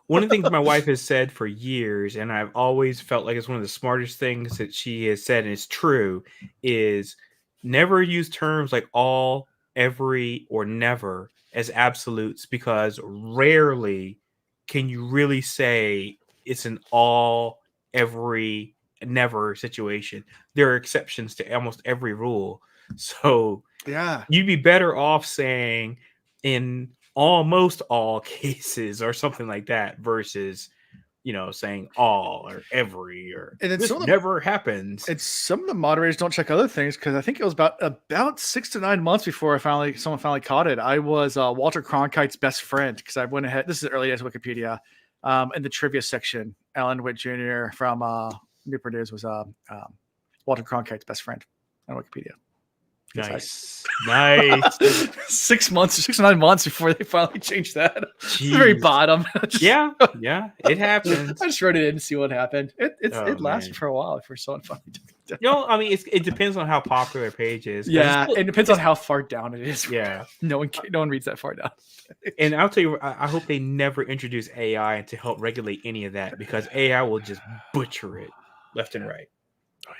one of the things my wife has said for years, and I've always felt like it's one of the smartest things that she has said, and it's true, is never use terms like all, every, or never as absolutes, because rarely can you really say it's an all, every, never situation. There are exceptions to almost every rule. So you'd be better off saying in almost all cases or something like that versus, saying all or every or and this never happens. It's some of the moderators don't check other things because I think it was about 6 to 9 months before someone finally caught it. I was Walter Cronkite's best friend because I went ahead. This is early as Wikipedia. In the trivia section, Alan Witt Jr. from Newport News was Walter Cronkite's best friend on Wikipedia. Nice. 6 to 9 months before they finally changed that. The very bottom. Yeah, it happens. I just wrote it in to see what happened. It lasted for a while before someone finally took it down. I mean, it depends on how popular a page is. Yeah, it depends on how far down it is. Yeah, no one reads that far down. And I'll tell you, I hope they never introduce AI to help regulate any of that because AI will just butcher it left and right. Oh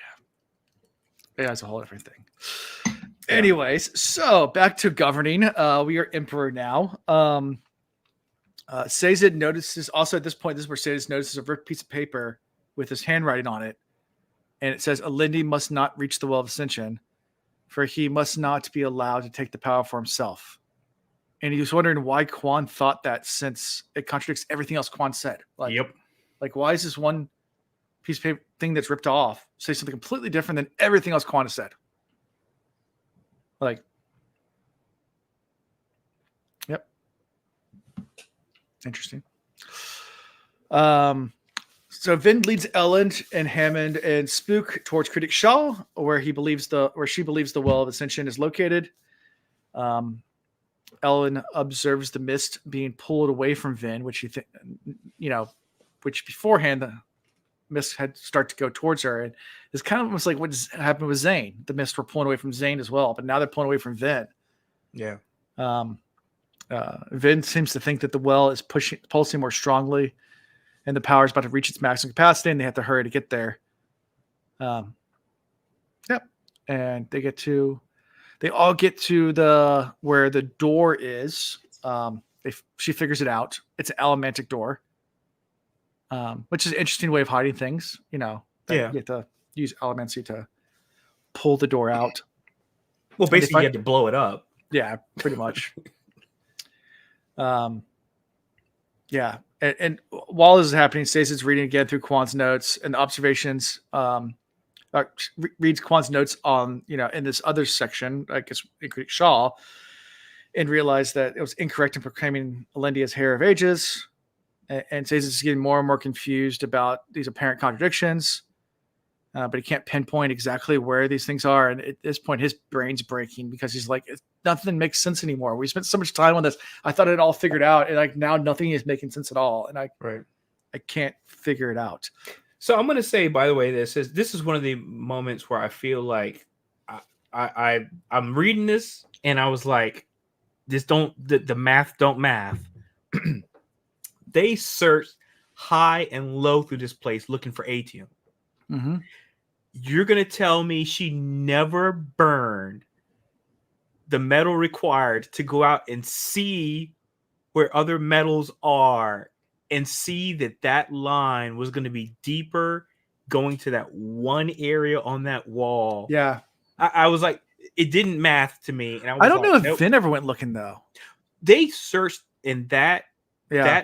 yeah, AI is a whole different thing. Anyways, so back to governing. We are emperor now. Sazed notices also at this point. This is where Sazed notices a ripped piece of paper with his handwriting on it, and it says, "Alindi must not reach the Well of Ascension, for he must not be allowed to take the power for himself." And he was wondering why Quan thought that, since it contradicts everything else Quan said. Like why is this one piece of paper thing that's ripped off say something completely different than everything else Quan has said? Like, yep. Interesting. So Vin leads Ellen and Hammond and Spook towards Critic Shaw, where she believes the Well of Ascension is located. Ellen observes the mist being pulled away from Vin, which which beforehand the mist had started to go towards her, and it's kind of almost like what happened with Zane. The mist were pulling away from Zane as well, but now they're pulling away from Vin. Yeah. Vin seems to think that the well is pulsing more strongly, and the power is about to reach its maximum capacity, and they have to hurry to get there. And they all get to where the door is. She figures it out. It's an allomantic door. Which is an interesting way of hiding things, You have to use allomancy to pull the door out. Well, basically, you have to blow it up. Yeah, pretty much. Yeah. And while this is happening, Stacey's reading again through Quan's notes and the observations. Reads Quan's notes on, in this other section, I guess, in Critic Shaw, and realized that it was incorrect in proclaiming Alindi as Hair of Ages. And says it's getting more and more confused about these apparent contradictions, but he can't pinpoint exactly where these things are. And at this point, his brain's breaking because he's like, nothing makes sense anymore. We spent so much time on this. I thought it all figured out, and now nothing is making sense at all. And I can't figure it out. So I'm going to say, by the way, this is one of the moments where I feel like I'm reading this and I was like, the math don't math. They searched high and low through this place looking for Atium. Mm-hmm. You're going to tell me she never burned the metal required to go out and see where other metals are and see that line was going to be deeper going to that one area on that wall. Yeah. I was like, it didn't math to me. And I don't know if Vin ever went looking, though. They searched in that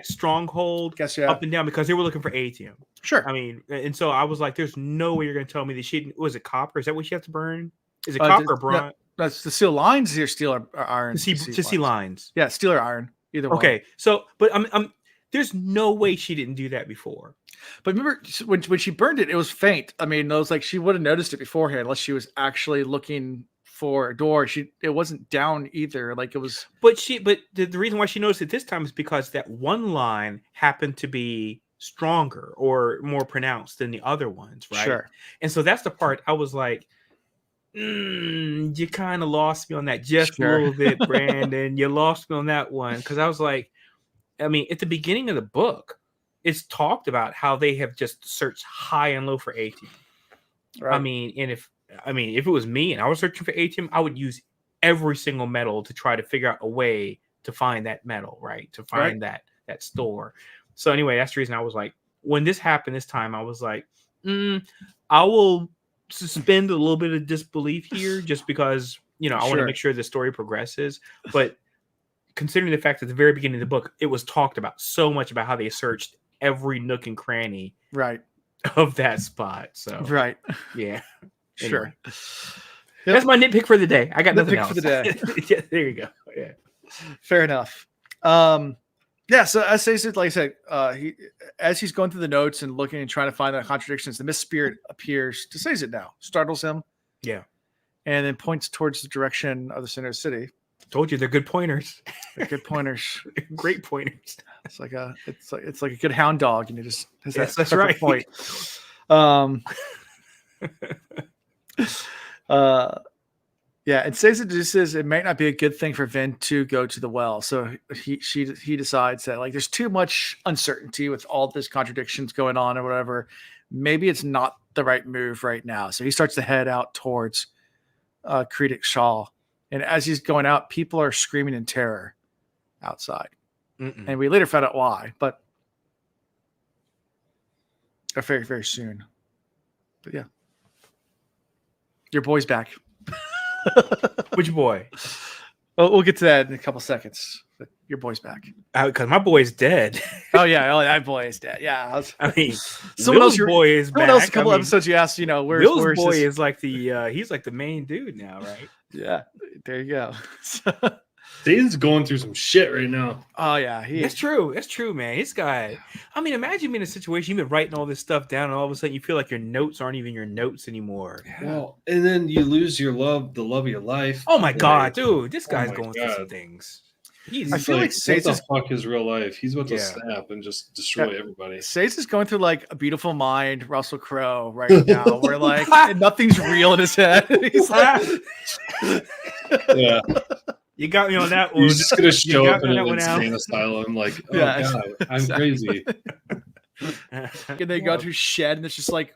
stronghold up and down because they were looking for Atium. Sure. I mean, and so I was like, there's no way you're going to tell me that was it copper? Is that what she has to burn? Is it copper or bronze? That's the steel lines here, steel or iron. To see lines. Yeah, steel or iron. Either one. Okay. So, but there's no way she didn't do that before. But remember when she burned it, it was faint. I mean, it was like she would have noticed it beforehand unless she was actually looking for a door. It wasn't down either. Like it was. But the reason why she noticed it this time is because that one line happened to be stronger or more pronounced than the other ones, right? Sure. And so that's the part I was like, you kind of lost me on that just a little bit, Brandon. You lost me on that one because I was like, I mean, at the beginning of the book, it's talked about how they have just searched high and low for Atium. Right. I mean, if it was me and I was searching for Atium, I would use every single metal to try to figure out a way to find that metal, right? To find that store. So anyway, that's the reason I was like, when this happened this time, I was like, I will suspend a little bit of disbelief here just because, I want to make sure the story progresses. But considering the fact that at the very beginning of the book, it was talked about so much about how they searched every nook and cranny of that spot. So yeah, sure. That's my nitpick for the day. I got nothing else for the day. Yeah, there you go. Yeah, fair enough. Yeah, so as I said, like I said, as he's going through the notes and looking and trying to find the contradictions, the Mist Spirit appears to Sazed now, startles him. Yeah. And then points towards the direction of the center of the city. Told you they're good pointers. They're good pointers. Great pointers. It's like a good hound dog, and it just has that's right. point. Yeah, and Sazed just says it might not be a good thing for Vin to go to the well. So he decides that like there's too much uncertainty with all this contradictions going on or whatever. Maybe it's not the right move right now. So he starts to head out towards Creedic Shaw. And as he's going out, people are screaming in terror outside. And we later found out why, but very, very soon. But yeah. Your boy's back. Which boy? Well, we'll get to that in a couple seconds. But your boy's back. Because my boy's dead. Oh yeah, that boy is dead. Yeah, Will's boy is back. Someone else, a couple episodes you asked, where's Will's boy his... is like he's like the main dude now, right? Yeah, there you go. Dane's going through some shit right now. Oh yeah, that's true. That's true, man. This guy. I mean, imagine being in a situation you've been writing all this stuff down, and all of a sudden you feel like your notes aren't even your notes anymore. Well, and then you lose the love of your life. Oh my god, dude, this guy's going through some things. I feel like what the fuck is real life? He's about to snap and just destroy everybody. Sazed is going through like a Beautiful Mind, Russell Crowe right now, where like nothing's real in his head. He's like, yeah. You got me on that one. You're just gonna show up in an insane asylum, like, oh god, I'm crazy. And they go to his shed, and there's just like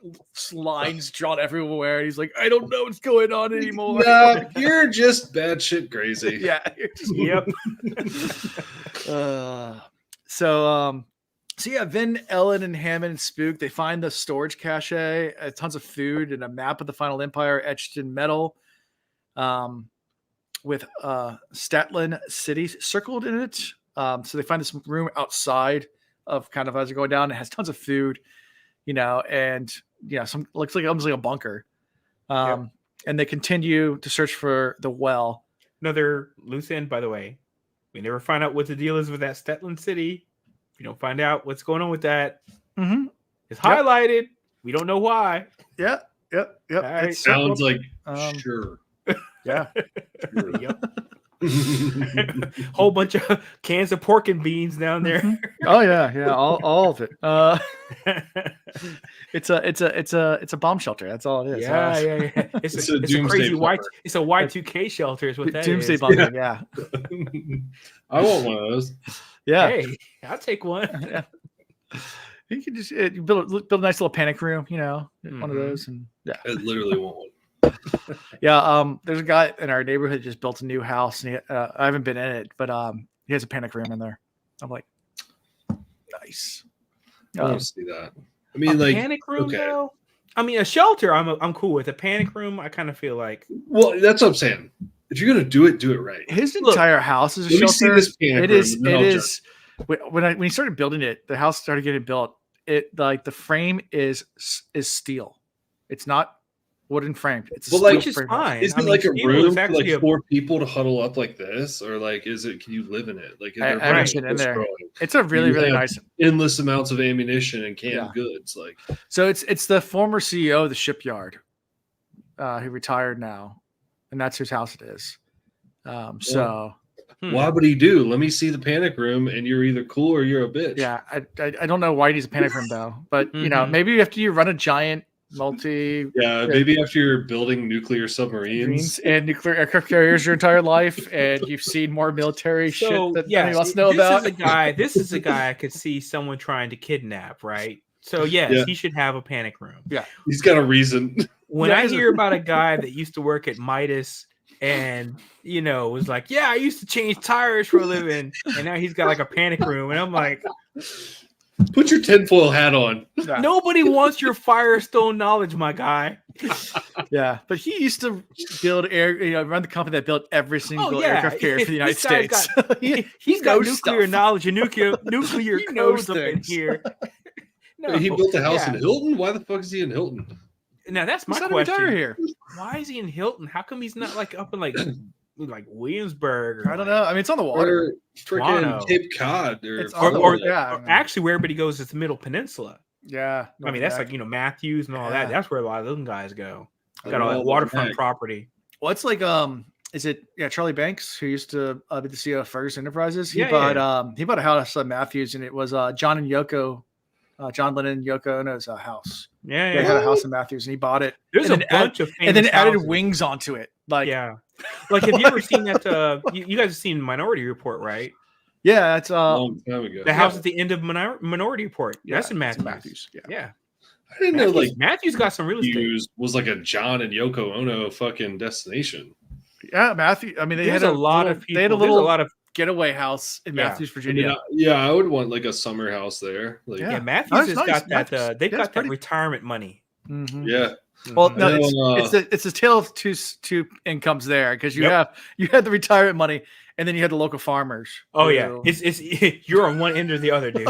lines drawn everywhere. And he's like, I don't know what's going on anymore. Nah, you're just batshit crazy. Yeah. Yep. So yeah, Vin, Ellen, and Hammond and Spook, they find the storage cache, tons of food, and a map of the Final Empire etched in metal. With Statlin City circled in it. So they find this room outside of kind of as they're going down. It has tons of food, and some looks like almost like a bunker. And they continue to search for the well. Another loose end, by the way. We never find out what the deal is with that Statlin City. We don't find out what's going on with that. It's highlighted. We don't know why. Yep. Right. It sounds like sure. Yeah. Yep. Whole bunch of cans of pork and beans down there. Oh yeah, all of it. It's a bomb shelter. That's all it is. Yeah. It's a crazy it's a Y2K shelter. Is what that doomsday is. bunker. Yeah. I want one of those. Yeah. Hey, I'll take one. Yeah. You can just build a nice little panic room. One of those, and yeah. I literally want one. Yeah, there's a guy in our neighborhood just built a new house, and I haven't been in it, but he has a panic room in there. I'm like, nice. I want to see that. I mean, like panic room, though. I mean, a shelter, I'm cool with. A panic room, I kind of feel like. Well, that's what I'm saying. If you're gonna do it right. His entire house is a shelter. See this panic room, it is. When he started building it, the house started getting built. It like the frame is steel. It's not wooden framed. It's which is fine. Is it like a room for like 4 people to huddle up like this, or like is it? Can you live in it? Like I haven't in there. It's a really nice, endless amounts of ammunition and canned goods. Like so, it's the former CEO of the shipyard, who retired now, and that's whose house it is. Why would he do? Let me see the panic room, and you're either cool or you're a bitch. Yeah, I don't know why he needs a panic room though, but maybe after you run a giant. Maybe after you're building nuclear submarines and nuclear aircraft carriers your entire life, and you've seen more military shit that none of us know about. This is a guy I could see someone trying to kidnap, right? So yes, he should have a panic room. Yeah, he's got a reason. When I hear about a guy that used to work at Midas and was like, I used to change tires for a living, and now he's got like a panic room, and I'm like, Put your tinfoil hat on. Yeah. Nobody wants your Firestone knowledge, my guy. Yeah, but he used to run the company that built every single aircraft carrier for the United States. He's got knows nuclear stuff. knowledge and nuclear He codes knows up in things. here. No, He built a house in Hilton. Why the fuck is he in Hilton? Now that's my He's question. Here. Why is he in Hilton? How come he's not like up in like Williamsburg? Or I don't know. I mean, it's on the water. Freaking Cape Cod, or actually, where everybody goes is the Middle Peninsula. Yeah, I mean that's like Matthews and all that. That's where a lot of them guys go. Got all that waterfront property. Well, it's like is it Charlie Banks, who used to be the CEO of Fergus Enterprises? He bought a house on Matthews, and it was John Lennon and Yoko Ono's house. Yeah, they had a house in Matthews, and he bought it. There's a bunch of famous and then added houses. Wings onto it. Like like have you ever seen that? You guys have seen Minority Report, right? Yeah, that's a long time ago. The house at the end of Minority Report. Yeah, that's in Matthews. Yeah. I didn't know Matthews got some real estate. Was like a John and Yoko Ono fucking destination. Yeah, Matthew. I mean, they had a lot of people. They had a little getaway house in Matthews, Virginia. I would want like a summer house there. Like, Matthews has got that. They've got that retirement money. Mm-hmm. Yeah. Well, no, it's a tale of two incomes there, because you had the retirement money, and then you had the local farmers. Oh yeah, it's you're on one end or the other, dude.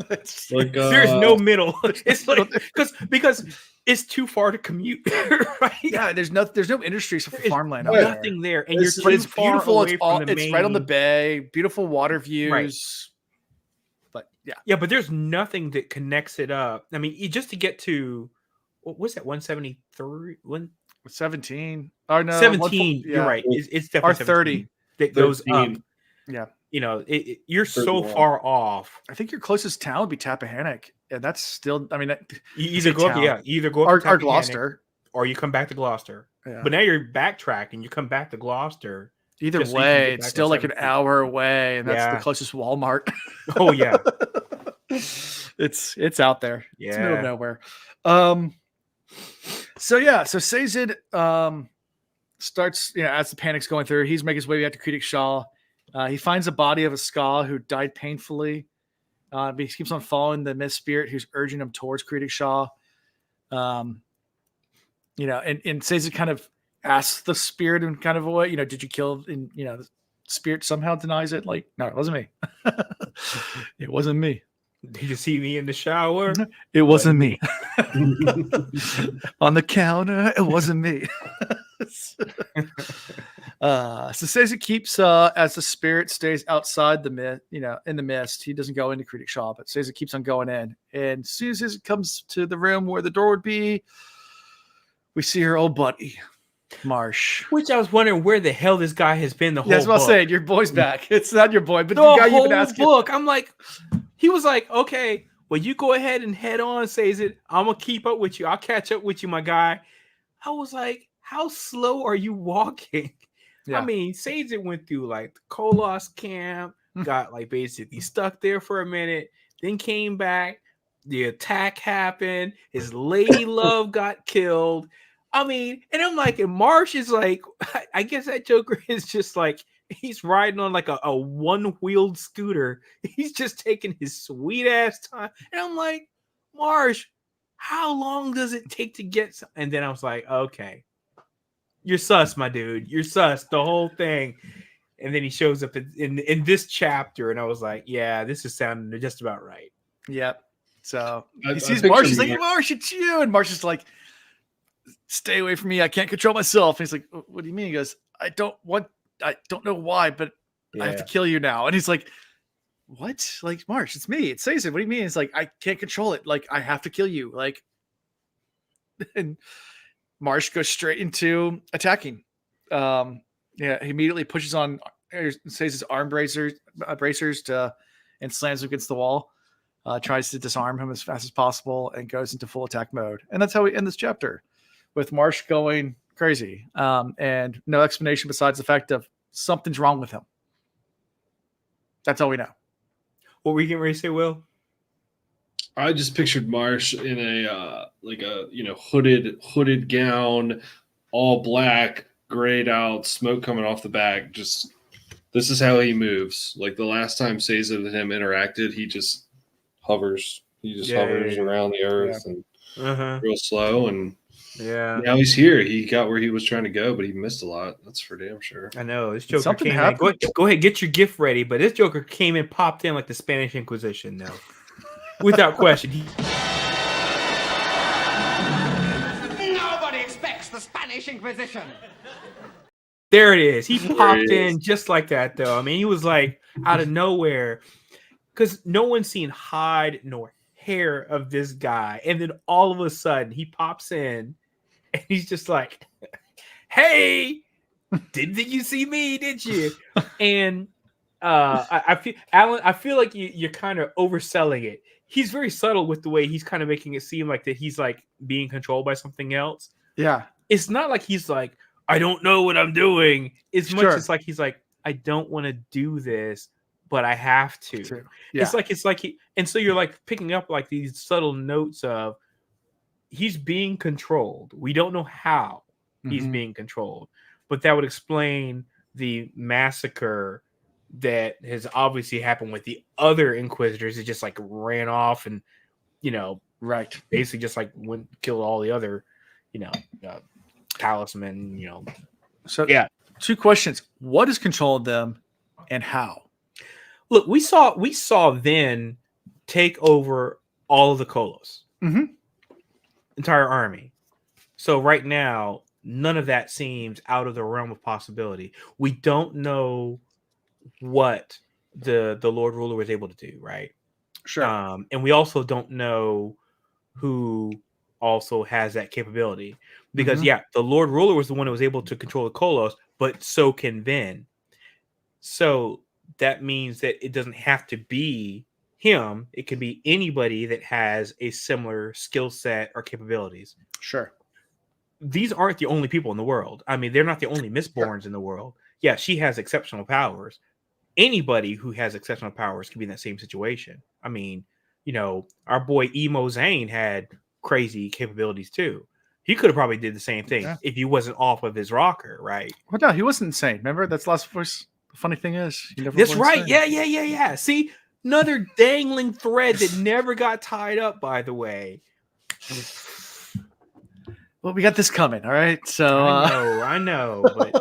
Like there's no middle. It's like because it's too far to commute, right? Yeah, there's no industries for farmland. Nothing there, and it's beautiful. It's right on the bay. Beautiful water views. Right. But but there's nothing that connects it up. I mean, just to get to what's that 173 17 or no 17 you're right, it's definitely 30 that goes up. Yeah, you're so far off. I think your closest town would be Tappahannock, and that's still, I mean, you either go up or Gloucester, or you come back to Gloucester. But now you're backtracking, you come back to Gloucester. Either way, it's still like an hour away, and that's the closest Walmart. Oh yeah. It's out there. It's middle of nowhere. So Sazed starts, as the panic's going through, he's making his way back to Creedic Shaw. He finds the body of a Ska who died painfully. But he keeps on following the mist spirit who's urging him towards Creedic Shaw. And Sazed kind of asks the spirit in kind of a way, did you kill? And the spirit somehow denies it. Like, no, it wasn't me. It wasn't me. Did you see me in the shower? It wasn't me. On the counter, it wasn't me. So Sazed keeps as the spirit stays outside the mist, in the mist. He doesn't go into Creedic Shaw, but Sazed keeps on going in. And as soon as it comes to the room where the door would be, we see her old buddy, Marsh. Which I was wondering where the hell this guy has been the whole book. That's what I'm saying. Your boy's back. It's not your boy, but the guy you've been asking. Book. I'm like, he was like, okay, well, you go ahead and head on, Sazed. I'm gonna keep up with you. I'll catch up with you, my guy. I was like, how slow are you walking? Yeah. I mean, Sazed went through like the Kolos camp, got like basically stuck there for a minute, then came back. The attack happened. His lady love got killed. I mean, and I'm like, and Marsh is like, I guess that Joker is just like, he's riding on like a one-wheeled scooter. He's just taking his sweet ass time. And I'm like, Marsh, how long does it take to get And then I was like, okay, you're sus, my dude. You're sus, the whole thing. And then he shows up in this chapter, and I was like, yeah, this is sounding just about right. Yep. So he sees Marsh. He's like, Marsh, it's you. And Marsh is like, stay away from me. I can't control myself. And he's like, what do you mean? He goes, I don't know why, but I have to kill you now. And he's like, what? Like, Marsh, it's me. It says it. What do you mean? It's like, I can't control it. Like, I have to kill you. Like, and Marsh goes straight into attacking. He immediately pushes on, says his arm bracers and slams him against the wall. Tries to disarm him as fast as possible and goes into full attack mode. And that's how we end this chapter, with Marsh going crazy and no explanation besides the fact of something's wrong with him. That's all we know. What were you getting ready to say, Will? I just pictured Marsh in a hooded gown, all black, grayed out, smoke coming off the back. Just this is how he moves. Like the last time Sazed and him interacted, he just hovers. He just hovers around the earth and real slow. And now he's here. He got where he was trying to go, but he missed a lot. That's for damn sure. I know. This Joker came in. Go ahead, get your gift ready. But this Joker came in, popped in like the Spanish Inquisition, though. Without question. Nobody expects the Spanish Inquisition. There it is. He popped in just like that, though. I mean, he was like out of nowhere because no one's seen hide nor hair of this guy. And then all of a sudden he pops in and he's just like, hey, didn't think you see me, did you? And I feel, Alan, I feel like you're kind of overselling it. He's very subtle with the way he's kind of making it seem like that he's like being controlled by something else. Yeah. It's not like he's like, I don't know what I'm doing. As much as like he's like, I don't want to do this, but I have to. Yeah. It's like he, and so you're like picking up like these subtle notes of he's being controlled. We don't know how he's being controlled, but that would explain the massacre that has obviously happened with the other Inquisitors. It just like ran off and, basically just like went killed all the other, talisman, So two questions. What is controlling them and how? Look, we saw Vin take over all of the Kolos. Entire army. So right now, none of that seems out of the realm of possibility. We don't know what the Lord Ruler was able to do, right? Sure. And we also don't know who also has that capability. Because the Lord Ruler was the one who was able to control the Kolos, but so can Vin. So that means that it doesn't have to be him. It can be anybody that has a similar skill set or capabilities. Sure. These aren't the only people in the world. I mean, they're not the only Mistborns in the world. Yeah, she has exceptional powers. Anybody who has exceptional powers can be in that same situation. I mean, our boy Emo Zane had crazy capabilities too. He could have probably did the same thing if he wasn't off of his rocker, right? Well, no, he wasn't insane. Remember, that's last voice. The funny thing is, he never. That's right. Insane. Yeah. See, another dangling thread that never got tied up. By the way. Well, we got this coming. All right. So I know, but.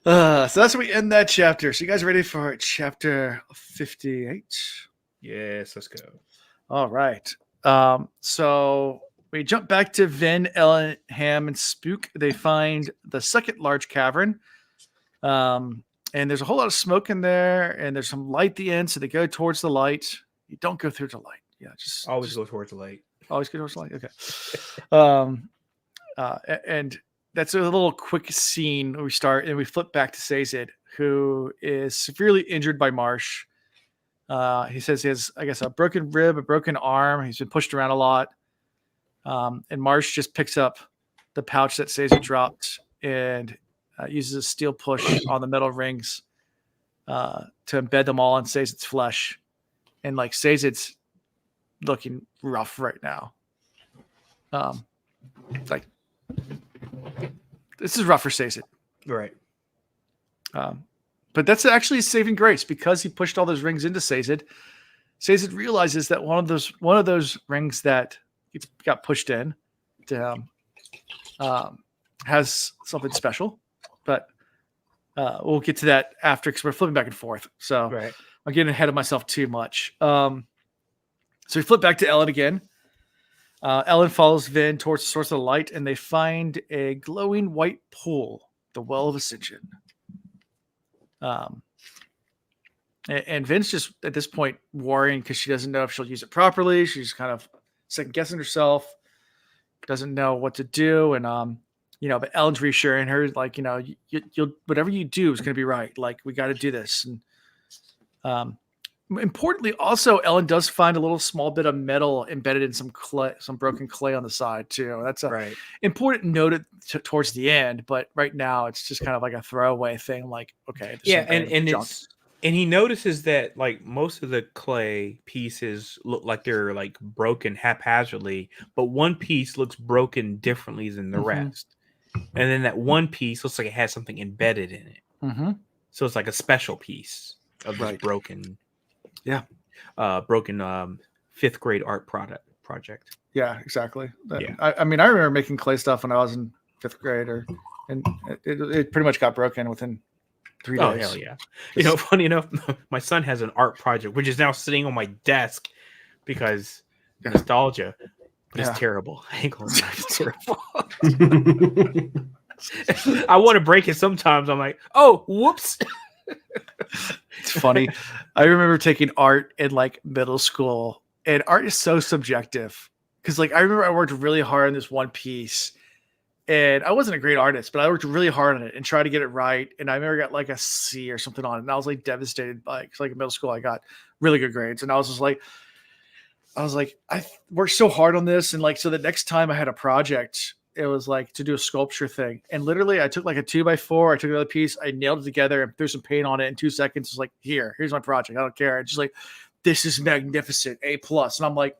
So that's where we end that chapter. So you guys ready for chapter 58? Yes, let's go. All right. So we jump back to Vin, Ellen, Ham, and Spook. They find the second large cavern. And there's a whole lot of smoke in there, and there's some light at the end, so they go towards the light. You don't go through the light. Yeah, just always go towards the light. Always go towards the light. Okay. And that's a little quick scene where we start, and we flip back to Sazed, who is severely injured by Marsh. He says he has, I guess, a broken rib, a broken arm. He's been pushed around a lot. And Marsh just picks up the pouch that Sazed dropped and uses a steel push on the metal rings to embed them all in Sazed's flesh. And like Sazed's looking rough right now. Like this is rough for Sazed. Right. But that's actually a saving grace because he pushed all those rings into Sazed. Sazed realizes that one of those rings that he got pushed in to him has something special. But we'll get to that after because we're flipping back and forth. So I'm getting ahead of myself too much. So we flip back to Ellen again. Ellen follows Vin towards the source of the light, and they find a glowing white pool, the Well of Ascension. And Vin's just at this point worrying because she doesn't know if she'll use it properly. She's kind of second guessing herself, doesn't know what to do. And, but Ellen's reassuring her, like, you'll whatever you do is going to be right. Like, we got to do this. And, importantly, also, Ellen does find a little small bit of metal embedded in some clay, some broken clay on the side too. That's a important note towards the end, but right now it's just kind of like a throwaway thing. Like, okay, and he notices that like most of the clay pieces look like they're like broken haphazardly, but one piece looks broken differently than the rest, and then that one piece looks like it has something embedded in it. So it's like a special piece of this broken Yeah. Broken 5th grade art project. Yeah, exactly. Yeah. I mean, I remember making clay stuff when I was in 5th grade, and it pretty much got broken within 3 days. Oh, hell yeah. Funny enough, my son has an art project, which is now sitting on my desk because nostalgia, but it's terrible. I ain't gonna lie, it's terrible. I want to break it sometimes. I'm like, oh, whoops. It's funny. I remember taking art in like middle school, and art is so subjective. Because like I remember I worked really hard on this one piece, and I wasn't a great artist, but I worked really hard on it and tried to get it right. And I remember I got like a C or something on it, and I was like devastated. Like in middle school, I got really good grades, and I was like, I worked so hard on this, and like so the next time I had a project, it was like to do a sculpture thing, and literally I took like a 2x4, I took another piece, I nailed it together, and threw some paint on it in 2 seconds. It's like, here's my project. I don't care. It's just like, this is magnificent, A+. And I'm like,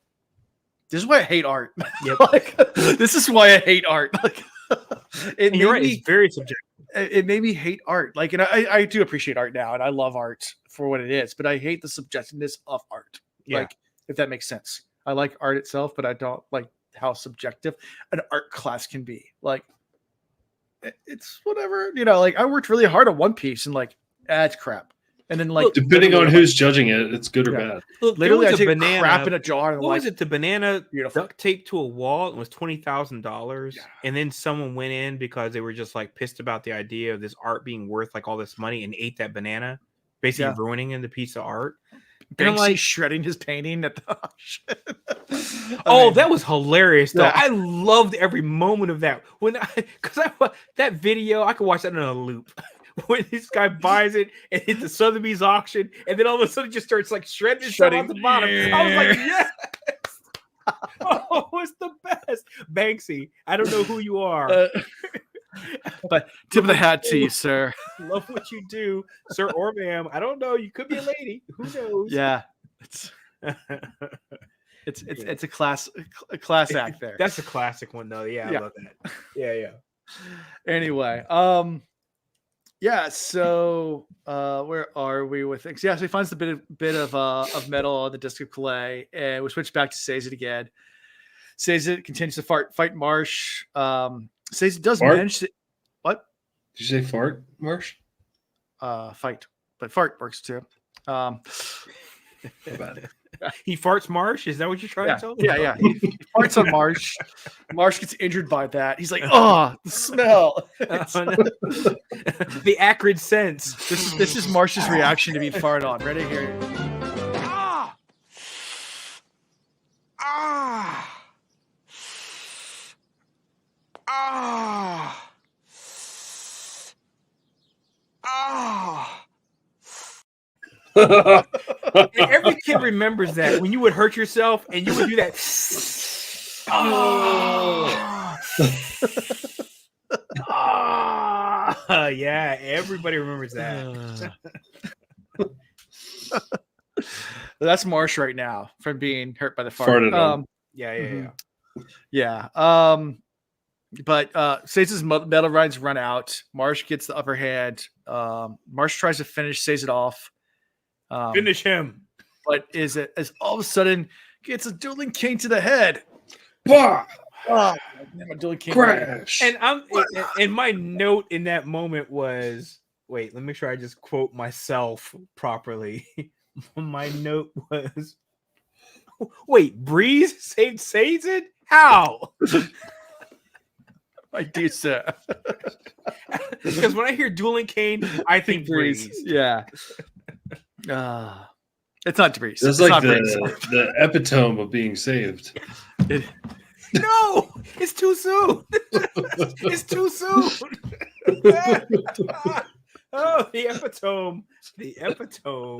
this is why I hate art. Yep. Like, this is why I hate art. Like, you're right. It's very subjective. It made me hate art. Like, and I do appreciate art now, and I love art for what it is, but I hate the subjectiveness of art. Yeah. Like, if that makes sense. I like art itself, but I don't like how subjective an art class can be. Like, it's whatever, like I worked really hard on one piece, and like, it's crap. And then like, depending on who's judging it, it's good or bad. Look, literally I take crap in a jar and what was it? The banana beautiful. Duct taped to a wall and was $20,000. Yeah. And then someone went in because they were just like pissed about the idea of this art being worth like all this money and ate that banana, basically ruining the piece of art. And I'm like shredding his painting at the that was hilarious though. Yeah. I loved every moment of that. That video, I could watch that in a loop. When this guy buys it and hits the Sotheby's auction, and then all of a sudden just starts like shredding at the bottom. Yeah. I was like, yes. Oh, it's the best. Banksy, I don't know who you are. But tip of the hat to you, sir. Love what you do, sir or ma'am. I don't know. You could be a lady. Who knows? Yeah. It's a class act there. That's a classic one though. Yeah, I love that. Yeah. Anyway, yeah, so where are we with things? Yeah, so he finds the bit of metal on the disc of clay, and we switch back to Sazed again. Sazed continues to fight Marsh. Sazed does manage to... What? Did you say fart, Marsh? Fight, but fart works too. He farts Marsh? Is that what you're trying to tell me? Yeah. He farts on Marsh. Marsh gets injured by that. He's like, oh, the smell. The acrid sense. This is Marsh's reaction to being farted on. Ready here. Ah! Ah! Ah! Ah! And every kid remembers that when you would hurt yourself and you would do that. Yeah, everybody remembers that. That's Marsh right now from being hurt by the fart. Yeah. But Sazed's metal rides run out. Marsh gets the upper hand. Marsh tries to finish Sazed off. Finish him. But as all of a sudden gets a dueling cane to the head. Crash. And my note in that moment was, wait, let me make sure I just quote myself properly. My note was, wait, Breeze saved Sazed? How? I do, sir. Because when I hear dueling cane, I think Breeze. Yeah. It's not Breeze. That's like the epitome of being saved. No, it's too soon. It's too soon. Oh, the epitome.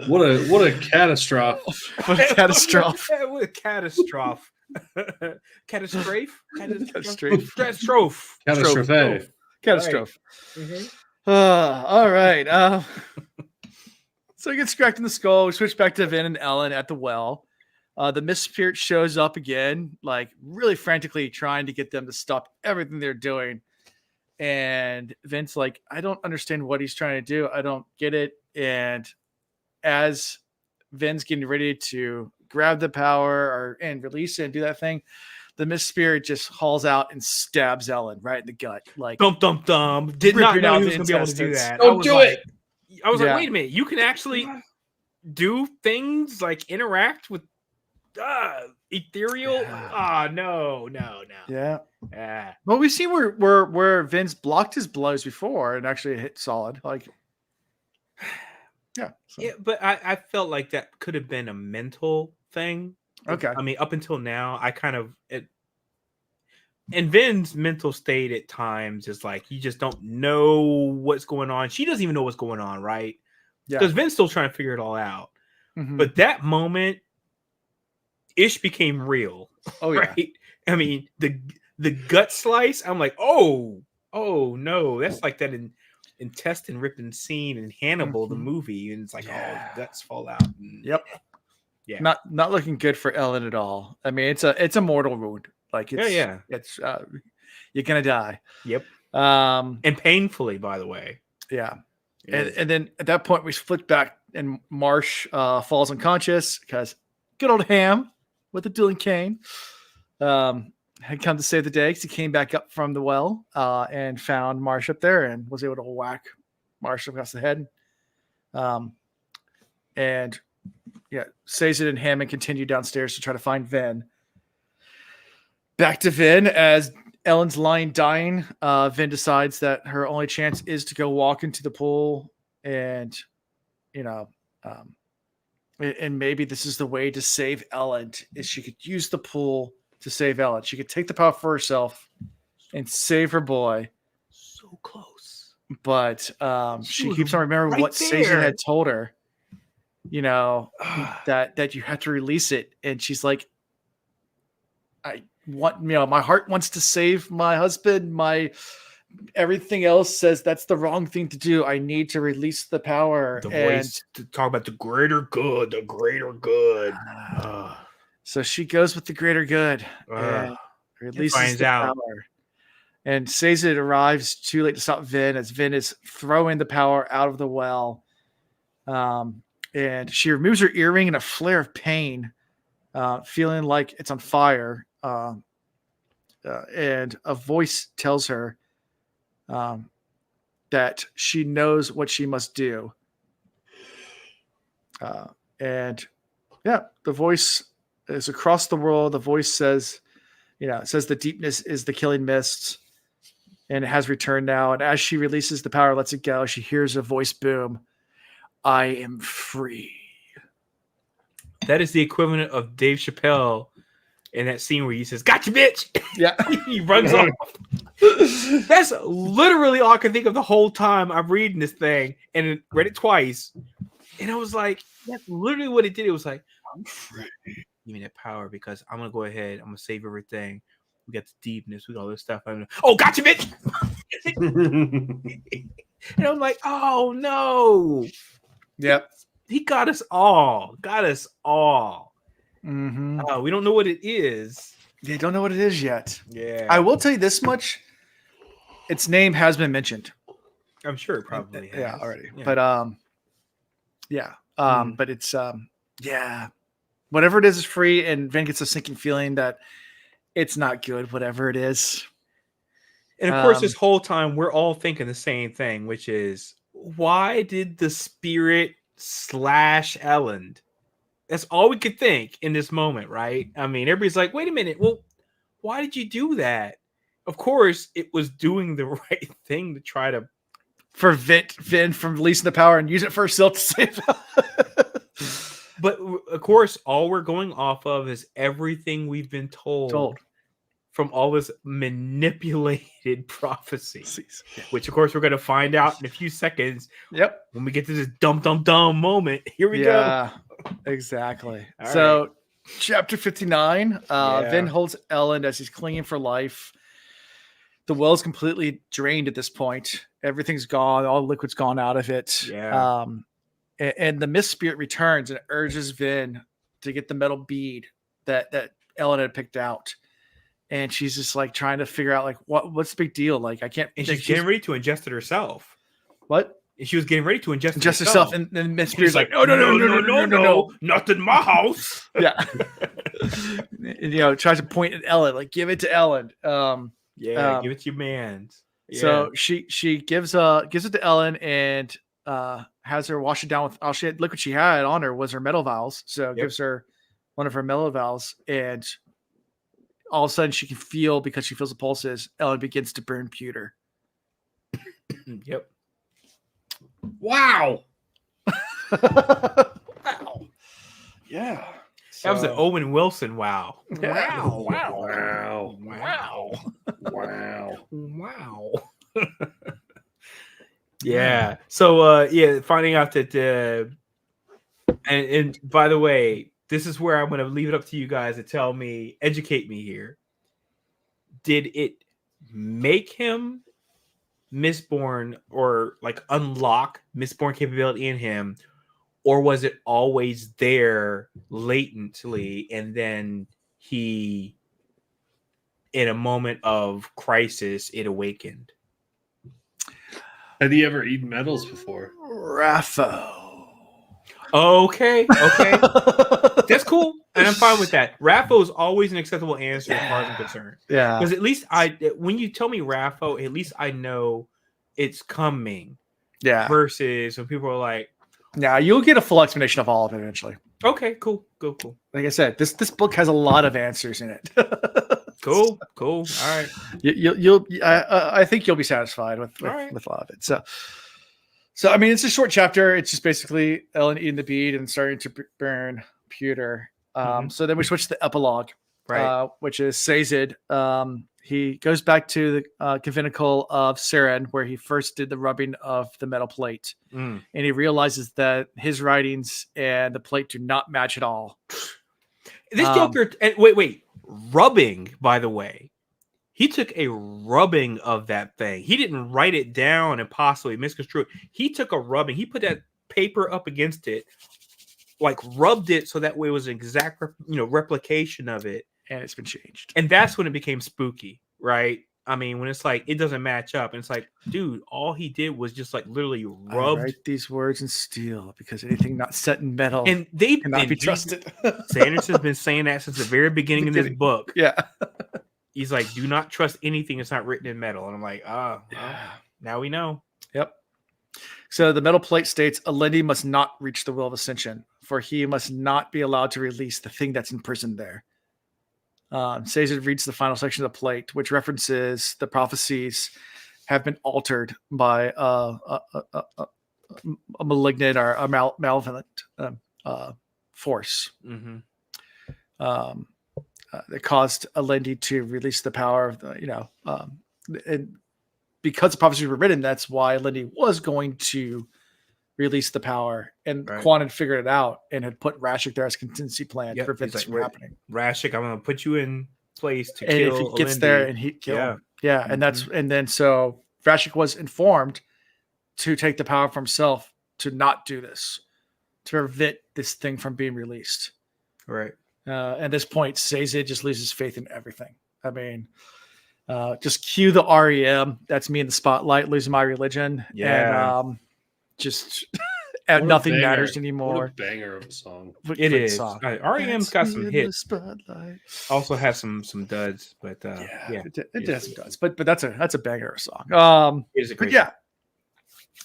What a catastrophe. What a catastrophe. What a catastrophe. Catastrophe. All right. So he gets cracked in the skull. We switch back to Vin and Ellen at the well. The Mist Spirit shows up again, like really frantically trying to get them to stop everything they're doing. And Vin's like, I don't understand what he's trying to do. I don't get it. And as Vin's getting ready to grab the power and release it and do that thing, the Mist Spirit just hauls out and stabs Ellen right in the gut. Like, dum. Did not know he was going to be able to do that. Don't do it. I was like, wait a minute. You can actually do things like interact with ethereal. No. Yeah. Well, we've seen where Vince blocked his blows before and actually hit solid. Like, yeah. So. Yeah, but I felt like that could have been a mental thing. Okay. I mean, up until now, I kind of and Vin's mental state at times is like you just don't know what's going on. She doesn't even know what's going on, right? Yeah. Because Vin's still trying to figure it all out. Mm-hmm. But that moment, Ish became real. Oh yeah. Right? I mean, the gut slice. I'm like, oh no, that's like that intestine ripping scene in Hannibal, the movie, and it's like, oh, guts fall out. Yep. Yeah. Not looking good for Ellen at all. I mean, it's a mortal wound. Like it's it's you're gonna die. Yep. And painfully, by the way. Yeah. And then at that point we flipped back and Marsh falls unconscious because good old Ham with the dueling cane had come to save the day because he came back up from the well and found Marsh up there and was able to whack Marsh across the head. And yeah, Sazed and Hammond continue downstairs to try to find Vin. Back to Vin as Ellen's lying dying. Vin decides that her only chance is to go walk into the pool and, and maybe this is the way to save Ellen is she could use the pool to save Ellen. She could take the power for herself and save her boy. So close. But she keeps on remembering what Sazed had told her, that you have to release it. And she's like, my heart wants to save my husband. Everything else says that's the wrong thing to do. I need to release the power. The voice to talk about the greater good. So she goes with the greater good and releases the power. And Sazed arrives too late to stop Vin as Vin is throwing the power out of the well. And she removes her earring in a flare of pain, feeling like it's on fire. And a voice tells her that she knows what she must do. The voice is across the world. The voice says, it says the deepness is the killing mist, and it has returned now. And as she releases the power, lets it go, she hears a voice boom. I am free. That is the equivalent of Dave Chappelle in that scene where he says, "Gotcha, bitch!" Yeah. He runs off. That's literally all I can think of the whole time I'm reading this thing and read it twice. And I was like, that's literally what it did. It was like, I'm free. Give me that power because I'm going to go ahead. I'm going to save everything. We got the deepness. We got all this stuff. Gotcha, bitch! And I'm like, oh, no. Yep. He got us all. Mm-hmm. We don't know what it is. They don't know what it is yet. Yeah. I will tell you this much. Its name has been mentioned. I'm sure it probably has. Yeah, already. Yeah. But but it's whatever it is free, and Vin gets a sinking feeling that it's not good, whatever it is. And of course, this whole time we're all thinking the same thing, which is why did the spirit slash Ellen? That's all we could think in this moment, right? I mean, everybody's like, wait a minute. Well, why did you do that? Of course, it was doing the right thing to try to prevent Vin from releasing the power and use it for herself to save Ellen. But of course, all we're going off of is everything we've been told. From all this manipulated prophecy, which of course we're going to find out in a few seconds. Yep. When we get to this dumb moment, here we go. Yeah, exactly. So chapter 59, Vin holds Ellen as he's clinging for life. The well's completely drained at this point. Everything's gone. All the liquid's gone out of it. Yeah. And the Mist Spirit returns and urges Vin to get the metal bead that Ellen had picked out. And she's just like trying to figure out like what's the big deal? Like I can't. And she's getting ready to ingest it herself. What? She was getting ready to ingest herself, and then Miss Spears like, no, not in my house. Yeah. And, tries to point at Ellen, like, give it to Ellen. Give it to your man. Yeah. So she gives it to Ellen and has her wash it down with look what she had on her was her metal vials. So gives her one of her metal vials, and all of a sudden she can feel, because she feels the pulses, Ellen begins to burn pewter. Yep. Wow. Wow. Yeah. That was an Owen Wilson. Wow. Wow. Wow. Wow. Wow. Wow. Yeah. So finding out that and by the way, this is where I'm going to leave it up to you guys to educate me here. Did it make him Mistborn, or like unlock Mistborn capability in him, or was it always there latently, and then he, in a moment of crisis, it awakened? Had he ever eaten metals before? Raffo. Okay. That's cool. And I'm fine with that. Raffo is always an acceptable answer as far as I'm concerned. Yeah. Because at least when you tell me Raffo, at least I know it's coming. Yeah. Versus when people are like, yeah, you'll get a full explanation of all of it eventually. Okay, cool. Like I said, this book has a lot of answers in it. Cool. All right. I think you'll be satisfied with a lot of it. So I mean, it's a short chapter. It's just basically Ellen eating the bead and starting to burn pewter. So then we switch to the epilogue, right? Which is Sazed. He goes back to the conventicle of Saren, where he first did the rubbing of the metal plate, and he realizes that his writings and the plate do not match at all. This Joker, and wait, rubbing, by the way. He took a rubbing of that thing. He didn't write it down and possibly misconstrue it. He took a rubbing. He put that paper up against it, like rubbed it so that way it was an exact, replication of it. And it's been changed. And that's when it became spooky, right? I mean, when it's like it doesn't match up, and it's like, dude, all he did was just like literally rubbed. I write these words in steel because anything not set in metal and they cannot be trusted. Sanderson's been saying that since the very beginning of this book. Yeah. He's like, do not trust anything that's not written in metal. And I'm like, now we know. Yep. So the metal plate states, Alendi must not reach the Will of Ascension, for he must not be allowed to release the thing that's imprisoned there. Sazed reads the final section of the plate, which references the prophecies have been altered by a malignant or a malevolent force. That caused Alendi to release the power of the, and because the prophecies were written, that's why Alendi was going to release the power, and Quan had figured it out and had put Rashik there as a contingency plan to prevent this from happening. Rashik, I'm going to put you in place to kill. And if he gets there and he'd kill him. Yeah. And then so Rashik was informed to take the power for himself, to not do this, to prevent this thing from being released. Right. At this point, Sazed just loses faith in everything. I mean, just cue the REM. That's me in the spotlight, losing my religion. Yeah. And just nothing matters anymore. What a banger of a song. It is. REM's got some hits. Also has some duds, but it has some duds. But that's a banger of a song. It is a great song.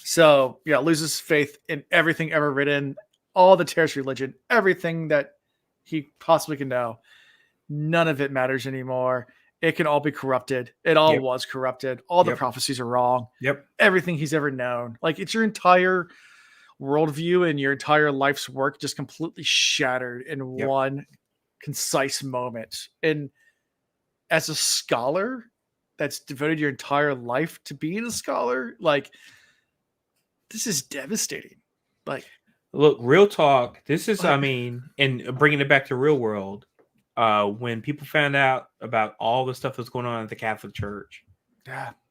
So loses faith in everything ever written, all the terrorist religion, everything that he possibly can know. None of it matters anymore. It can all be corrupted. It all was corrupted. All the prophecies are wrong. Yep. Everything he's ever known. Like, it's your entire worldview and your entire life's work just completely shattered in one concise moment. And as a scholar that's devoted your entire life to being a scholar, like, this is devastating. Like, look, real talk. This is, I mean, and bringing it back to real world, when people found out about all the stuff that's going on at the Catholic Church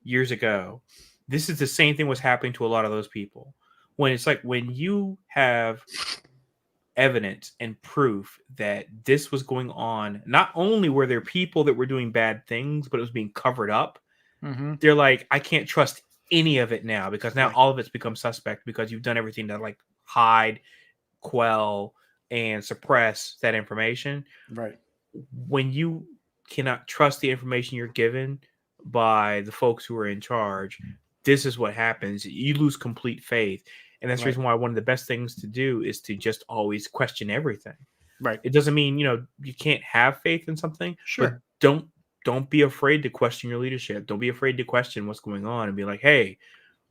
years ago, this is the same thing was happening to a lot of those people. When it's like, when you have evidence and proof that this was going on, not only were there people that were doing bad things, but it was being covered up. They're like, I can't trust any of it now, because now Right. all of it's become suspect because you've done everything to like hide, quell, and suppress that information. Right. When you cannot trust the information you're given by the folks who are in charge, this is what happens. You lose complete faith. And that's the reason why one of the best things to do is to just always question everything. Right. It doesn't mean, you can't have faith in something, but don't be afraid to question your leadership. Don't be afraid to question what's going on and be like, hey,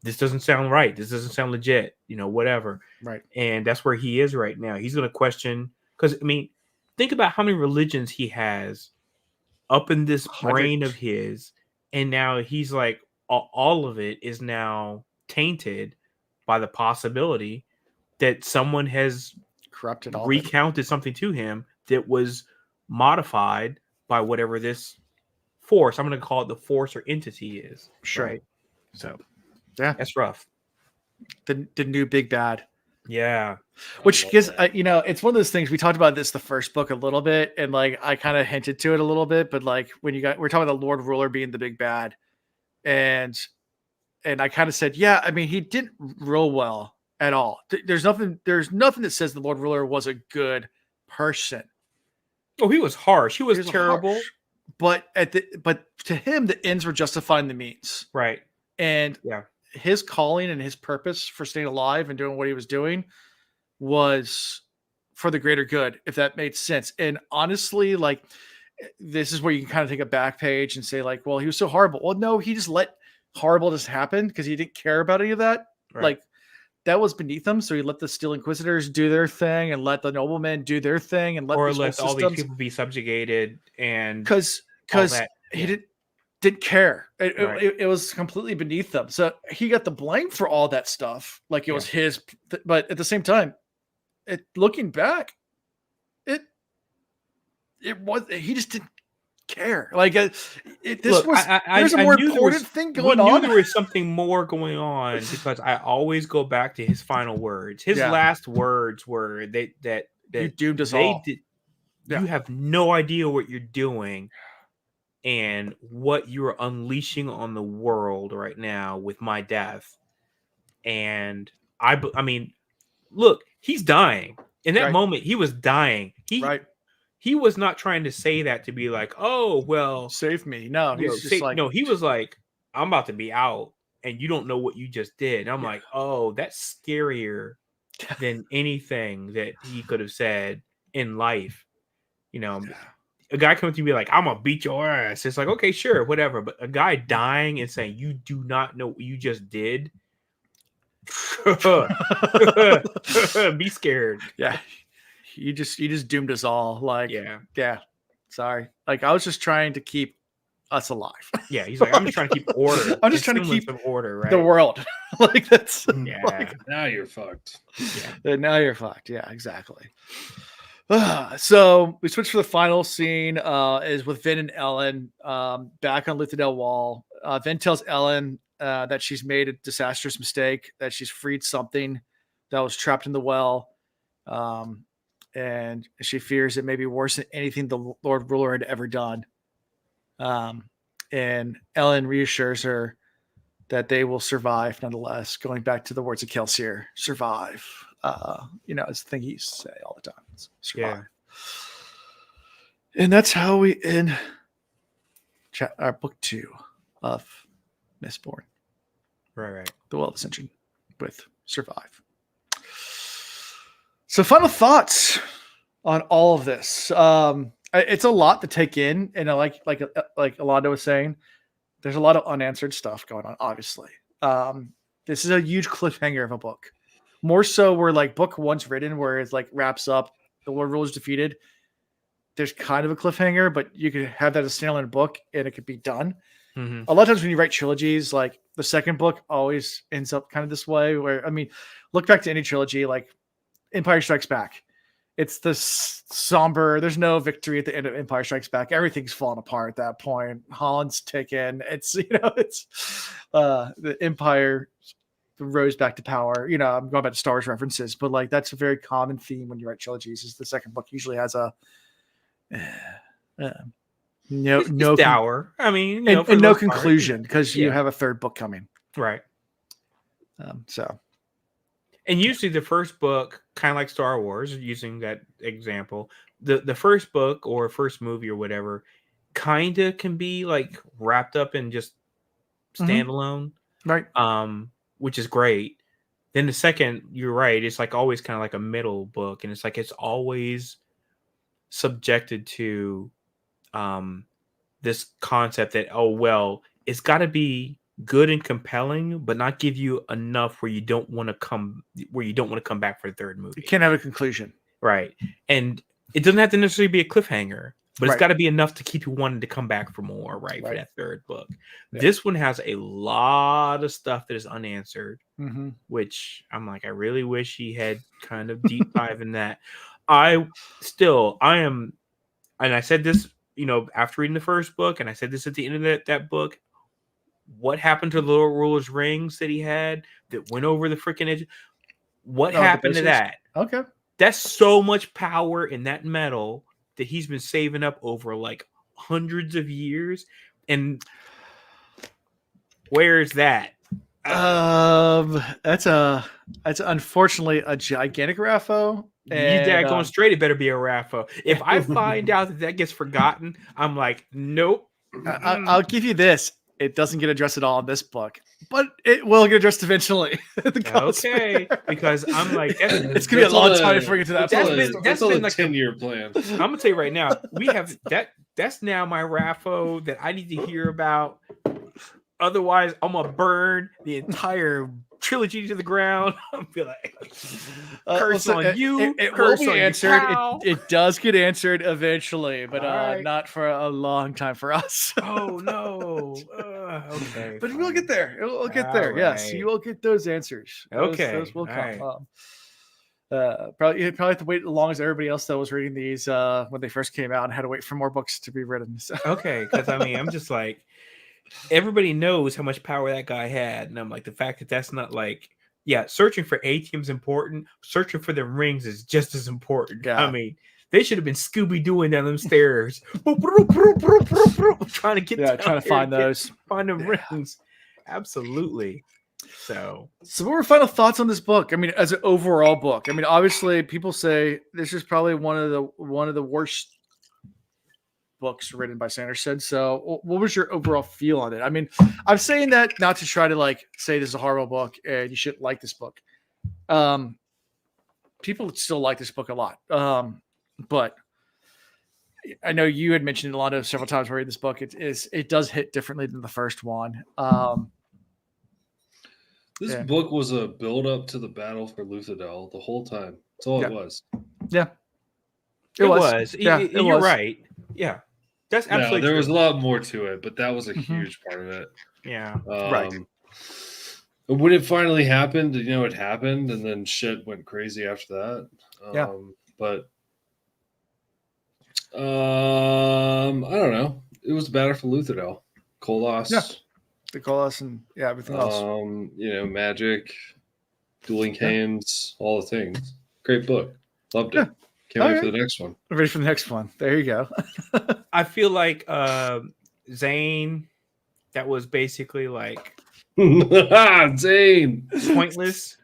this doesn't sound right. This doesn't sound legit, whatever. Right. And that's where he is right now. He's going to question, because, think about how many religions he has up in this brain of his. And now he's like, all of it is now tainted by the possibility that someone has corrupted all recounted something to him that was modified by whatever this force, I'm going to call it the force or entity is. Sure. Right? So, yeah, that's rough. The new big bad. Yeah. Which gives, it's one of those things, we talked about this the first book a little bit, and like I kind of hinted to it a little bit, but like when we're talking about the Lord Ruler being the big bad, and I kind of said, yeah, he didn't rule well at all. There's nothing that says the Lord Ruler was a good person. Oh, he was harsh. He was terrible. Harsh. But to him, the ends were justifying the means. Right. And his calling and his purpose for staying alive and doing what he was doing was for the greater good, if that made sense. And honestly, like, this is where you can kind of take a back page and say, like, well, he was so horrible. Well, no, he just let horrible just happen because he didn't care about any of that. Right. Like, that was beneath him. So he let the Steel Inquisitors do their thing and let the noblemen do their thing and let all these people be subjugated, and because he didn't care. It was completely beneath them. So he got the blame for all that stuff. Like it was his, but at the same time, looking back, it was, he just didn't care. Like there's a more important thing going on. We knew there was something more going on because I always go back to his final words. His last words were that you doomed us all. You have no idea what you're doing and what you're unleashing on the world right now with my death. And I mean, look, he's dying. In that moment, he was dying. He was not trying to say that to be like, oh, well, save me. No, he's just like, no, he was like, I'm about to be out and you don't know what you just did. And I'm like, oh, that's scarier than anything that he could have said in life. A guy coming to me like, I'm gonna beat your ass. It's like, okay, sure, whatever. But a guy dying and saying, you do not know what you just did. Be scared. Yeah. You just doomed us all. Like, yeah. Sorry. Like, I was just trying to keep us alive. Yeah. He's like, I'm just trying to keep order. I'm just trying to keep order, right? The world. Like, that's now you're fucked. Yeah. Now you're fucked. Yeah, exactly. So we switch to the final scene is with Vin and Ellen back on Luthadel Wall. Vin tells Ellen that she's made a disastrous mistake, that she's freed something that was trapped in the well. And she fears it may be worse than anything the Lord Ruler had ever done. And Ellen reassures her that they will survive nonetheless, going back to the words of Kelsier, survive. It's the thing he used to say all the time. Survive. Yeah. And that's how we end our book 2 of Mistborn. Right. The Well of Ascension with Survive. So final thoughts on all of this. It's a lot to take in. And like Alonda was saying, there's a lot of unanswered stuff going on, obviously. This is a huge cliffhanger of a book. More so where like book 1's written, where it's like wraps up, the Lord Ruler is defeated. There's kind of a cliffhanger, but you could have that as a standalone book and it could be done. Mm-hmm. A lot of times when you write trilogies, like the second book always ends up kind of this way where, look back to any trilogy, like Empire Strikes Back. It's the somber, there's no victory at the end of Empire Strikes Back. Everything's falling apart at that point. Holland's ticking. It's, the Empire rose back to power. I'm going back to Star Wars references, but like that's a very common theme when you write trilogies. Is the second book usually has a no dour. No conclusion because you have a third book coming. Right. And usually the first book, kind of like Star Wars, using that example, the first book or first movie or whatever, kind of can be like wrapped up in just standalone, right? Which is great. Then the second, you're right, it's like always kind of like a middle book, and it's like it's always subjected to this concept that it's got to be good and compelling, but not give you enough where you don't want to come back for the third movie. You can't have a conclusion, right? And it doesn't have to necessarily be a cliffhanger, but it's got to be enough to keep you wanting to come back for more, right? For that third book. Yeah. This one has a lot of stuff that is unanswered, which I'm like, I really wish he had kind of deep dive in that. I am, and I said this, after reading the first book, and I said this at the end of that book. What happened to the Little Ruler's rings that he had that went over the freaking edge? What happened to that? Okay. That's so much power in that metal that he's been saving up over like hundreds of years. And where's that? That's unfortunately a gigantic Raffo. You dad going straight, it better be a Raffo. If I find out that gets forgotten, I'm like, nope. I'll give you this. It doesn't get addressed at all in this book, but it will get addressed eventually. Okay, because I'm like, it's gonna be a long time before we get to that. That's been like a 10-year plan. I'm gonna tell you right now, we have that. That's now my Raffo that I need to hear about. Otherwise, I'm gonna burn the entire trilogy to the ground. I'll be like, curse on you. It will be answered. It does get answered eventually, but not for a long time for us. Oh no. Okay, but we'll get there. We'll get there. Right. Yes, you will get those answers. Those will come. Right. Probably have to wait as long as everybody else that was reading these when they first came out and had to wait for more books to be written. So. Okay, because I'm just like, everybody knows how much power that guy had, and I'm like, the fact that that's not like, searching for A-Team's important, searching for the rings is just as important. Yeah. I mean, they should have been Scooby-Dooing down them stairs, trying to get trying to find those, find them rings. Absolutely. So what were final thoughts on this book? I mean, as an overall book, I mean, obviously, people say this is probably one of the worst books written by Sanderson. So what was your overall feel on it? I mean, I'm saying that not to try to like say this is a horrible book and you shouldn't like this book. People still like this book a lot. But I know you had mentioned Yolanda several times reading this book. It does hit differently than the first one. This book was a build up to the battle for Luthadel the whole time. That's all it was. Yeah. It was. You're right. Yeah. That's absolutely there was a lot more to it, but that was a huge part of it. Yeah. Right. When it finally happened, it happened, and then shit went crazy after that. But I don't know. It was better for Luthadel. Koloss. Yeah. The Koloss and everything else. Magic, dueling canes, all the things. Great book. Loved it. Can't wait for the next one. I'm ready for the next one. There you go. I feel like Zane, that was basically like Zane pointless.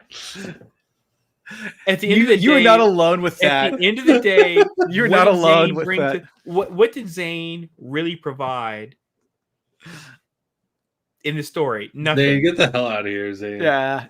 At the end of the day, you are not alone with that. At the end of the day, you're not alone with that. What did Zane really provide in the story? Nothing. Zane, get the hell out of here, Zane. Yeah,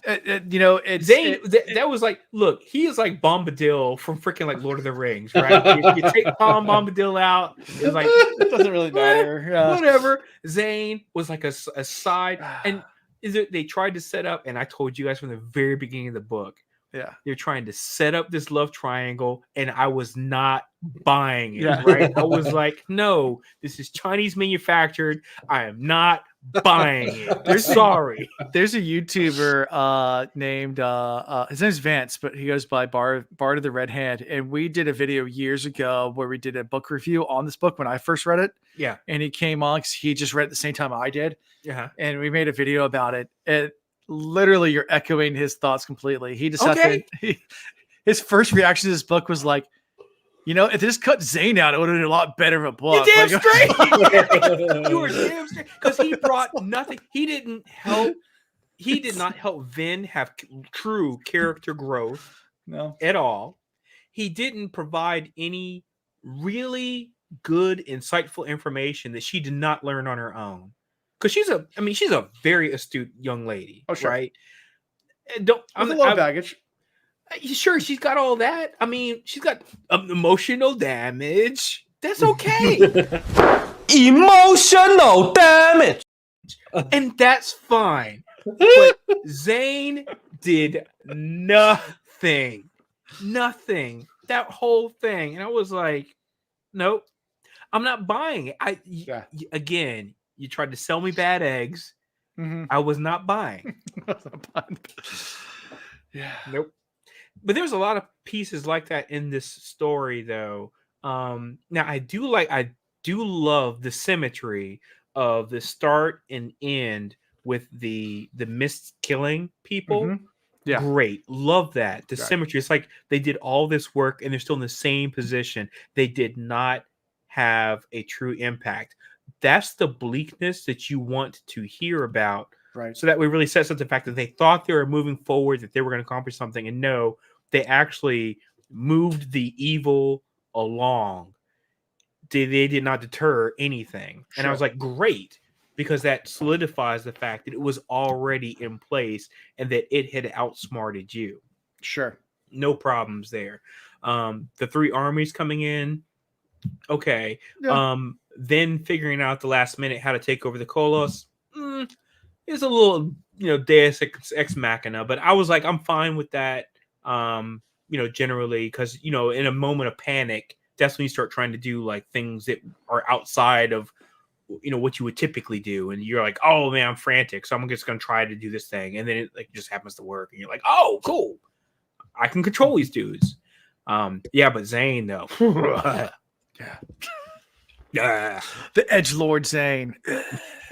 Zane. That was like, look, he is like Bombadil from freaking like Lord of the Rings, right? you take Tom Bombadil out, it's like it doesn't really matter. Whatever. Zane was like a side, and they tried to set up, and I told you guys from the very beginning of the book. Yeah, they're trying to set up this love triangle, and I was not buying it. Right? I was like, no, this is Chinese manufactured. I am not buying it. Sorry. There's a YouTuber named his name's Vance, but he goes by Bard of the Red Hand, and we did a video years ago where we did a book review on this book when I first read it. Yeah, and he came on because he just read it at the same time I did. Yeah, and we made a video about it. Literally, you're echoing his thoughts completely. He just had to, his first reaction to this book was like, if they just cut Zane out, it would have been a lot better of a book. You're damn straight. You were damn straight because he brought nothing. He didn't help he did not help Vin have true character growth at all. He didn't provide any really good, insightful information that she did not learn on her own. Because she's a very astute young lady, right? With a lot of baggage. Sure, she's got all that. I mean, she's got emotional damage. That's okay. Emotional damage. And that's fine. But Zane did nothing. Nothing. That whole thing. And I was like, nope, I'm not buying it. Again, you tried to sell me bad eggs. I was not buying. Yeah. Nope. But there's a lot of pieces like that in this story, though. Now I do love the symmetry of the start and end with the mist killing people. Yeah, great, love that. The symmetry. It's like they did all this work and they're still in the same position. They did not have a true impact. That's the bleakness that you want to hear about. Right. So that we really sets up the fact that they thought they were moving forward, that they were going to accomplish something, and no, they actually moved the evil along. They did not deter anything. Sure. And I was like, great, because that solidifies the fact that it was already in place and that it had outsmarted you. Sure. No problems there. The three armies coming in, okay. Yeah. Then figuring out the last minute how to take over the Kolos is a little, Deus Ex Machina, but I was like, I'm fine with that. Generally, because in a moment of panic, that's when you start trying to do like things that are outside of what you would typically do, and you're like, oh man, I'm frantic, so I'm just gonna try to do this thing, and then it like just happens to work, and you're like, oh cool, I can control these dudes. But Zane though, yeah, the edgelord Zane,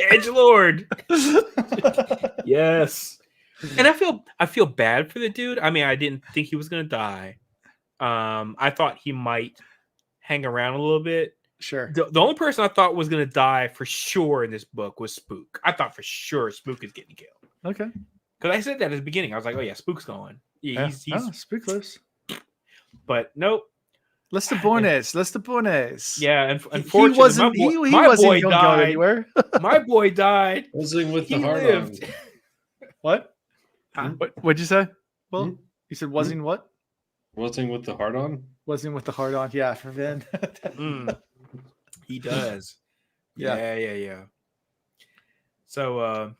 edgelord, yes. And I feel bad for the dude. I mean, I didn't think he was gonna die. I thought he might hang around a little bit. Sure. The only person I thought was gonna die for sure in this book was Spook. I thought for sure Spook is getting killed. Okay. Because I said that at the beginning. I was like, oh yeah, Spook's going. Yeah, he's Spook lives. But nope. Let's the Bones. Yeah, and unfortunately, my boy died. Anywhere. My boy died. Wasn't with he the heart lived. On. What? What'd you say? Well, you said wasn't what? Wasn't with the heart on. Wasn't with the heart on. Yeah, for Vin. He does. Yeah. So,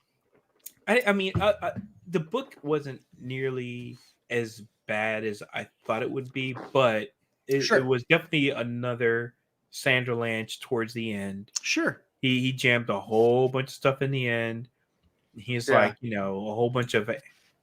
the book wasn't nearly as bad as I thought it would be, but it was definitely another Sanderlanche towards the end. Sure. He jammed a whole bunch of stuff in the end. He's like, a whole bunch of,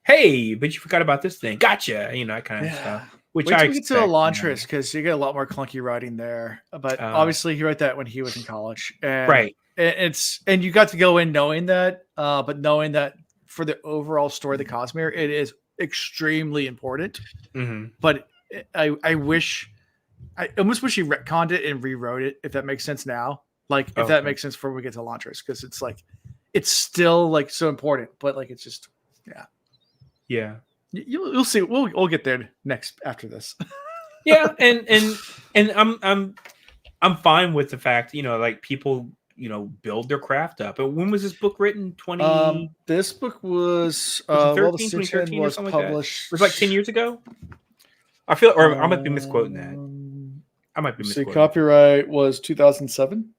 hey, but you forgot about this thing. Gotcha. That kind of stuff. Which I get to Elantris because you get a lot more clunky writing there. But obviously, he wrote that when he was in college, and right? And you got to go in knowing that, but knowing that for the overall story of the Cosmere, it is extremely important. Mm-hmm. But I almost wish he retconned it and rewrote it, if that makes sense now. Like if that makes sense before we get to Elantris, because it's like it's still like so important, but like it's just yeah. You'll see. We'll get there next after this. Yeah, and I'm fine with the fact like people build their craft up. But when was this book written? This book was 2013 was or published. Like it was like 10 years ago. I feel, or I might be misquoting that. I might be misquoting. Copyright was 2007.